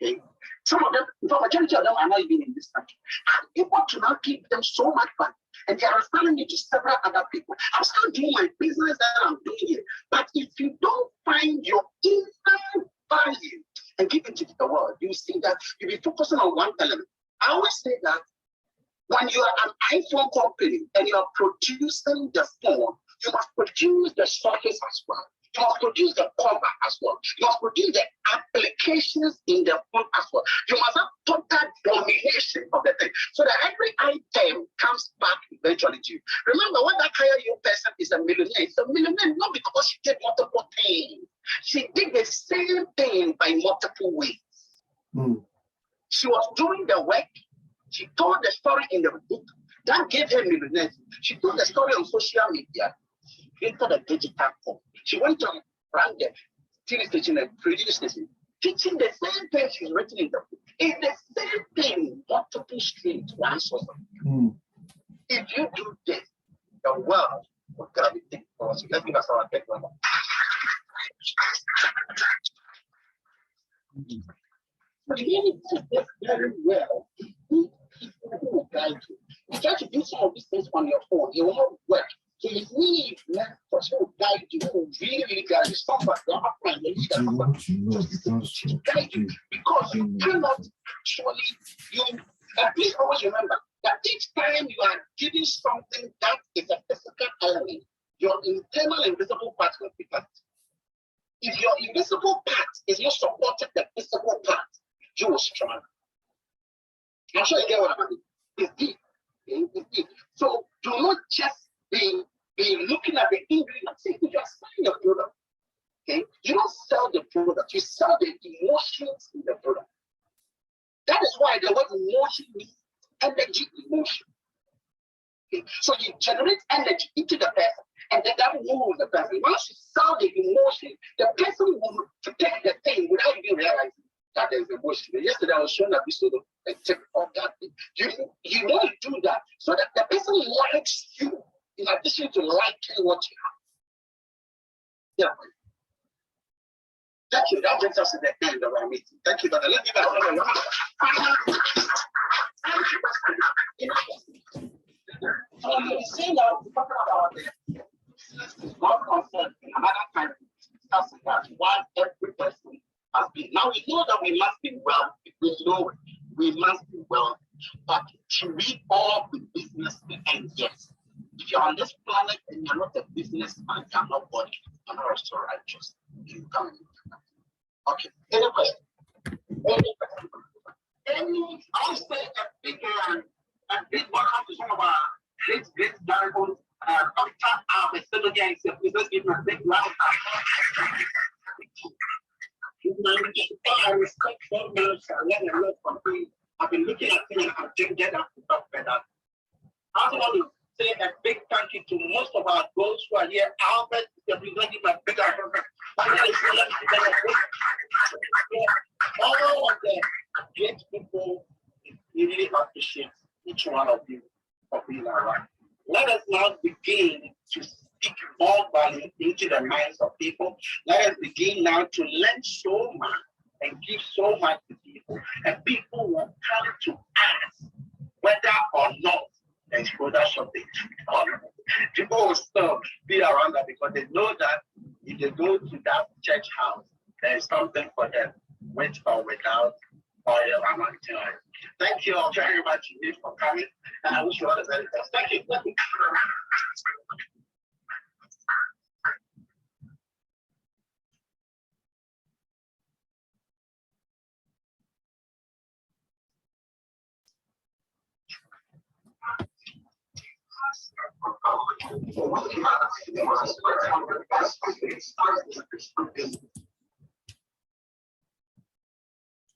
Okay? Some of them, the majority of them are not even in this country. I'm able to now give them so much money, and they are referring me to several other people. I'm still doing my business that I'm doing here. But if you don't find your inner value and give it to the world, you see that you'll be focusing on one element. I always say that when you are an iPhone company and you are producing the phone, you must produce the surface as well. You must produce the cover as well. You must produce the applications in the phone as well. You must have total domination of the thing so that every item comes back eventually to you. Remember, when that higher young person is a millionaire, it's a millionaire not because she did multiple things. She did the same thing by multiple ways. She was doing the work. She told the story in the book. That gave her millionaire. She told the story on social media. She created a digital form. She went to run the TV station and radio station, teaching the same thing she's written in the book. It's the same thing, multiple streams, one source. If you do this, the world will gravitate towards you. Let's give us our take one. But you need to do this very well. You people who will guide you. You try to do some of these things on your phone, it will not work. So you need mentors who will guide you, who will really guide you. Somebody, your upline, to guide you, because you cannot actually, and please always remember that each time you are giving something that is a physical element, your internal invisible part will be part. If your invisible part is not supporting the physical part, you will struggle. I'm sure you get what I mean. It's deep. It's deep. So do not just be looking at the ingredients. See, if you are selling your product, okay, you don't sell the product, you sell the emotions in the product. That is why the word emotion means energy, emotion. Okay? So you generate energy into the person, and then that moves the person. Once you sell the emotion, the person will take the thing without even realizing that there's emotion. Yesterday I was showing a episode of a tip of that thing. You want to do that so that the person likes you in addition to liking what you have. Yeah. Thank you. That brings us to the end of our meeting. Thank you, brother. Let's give us another round. So you see now, we're talking about the business is not concerned in another time. That's why every person has been. Now we know that we must be well. We know we must be well. But to read all the businessmen, and yes, if you're on this planet and you're not a businessman, you're not body, you're not also righteous. You come. Okay. Any question? Any question? I'll say a big welcome to some of our great valuable Dr. Albert again. So please let's give him a big round of applause. I respect so much. I learn a lot from him. I've been looking at him and I've changed that to talk better. I also want to say a big thank you to most of our those who are here. Albert, if you don't give a big applause. All of the great people, we really appreciate each one of you for being around. Let us now begin to speak more value into the minds of people. Let us begin now to learn so much and give so much to people. And people will come to ask whether or not the exposure should be on. People will still be around that because they know that if they go to that church house, there is something for them, with or without oil anointing oil. Thank you all very much indeed for coming, and I wish you all the very best. Thank you.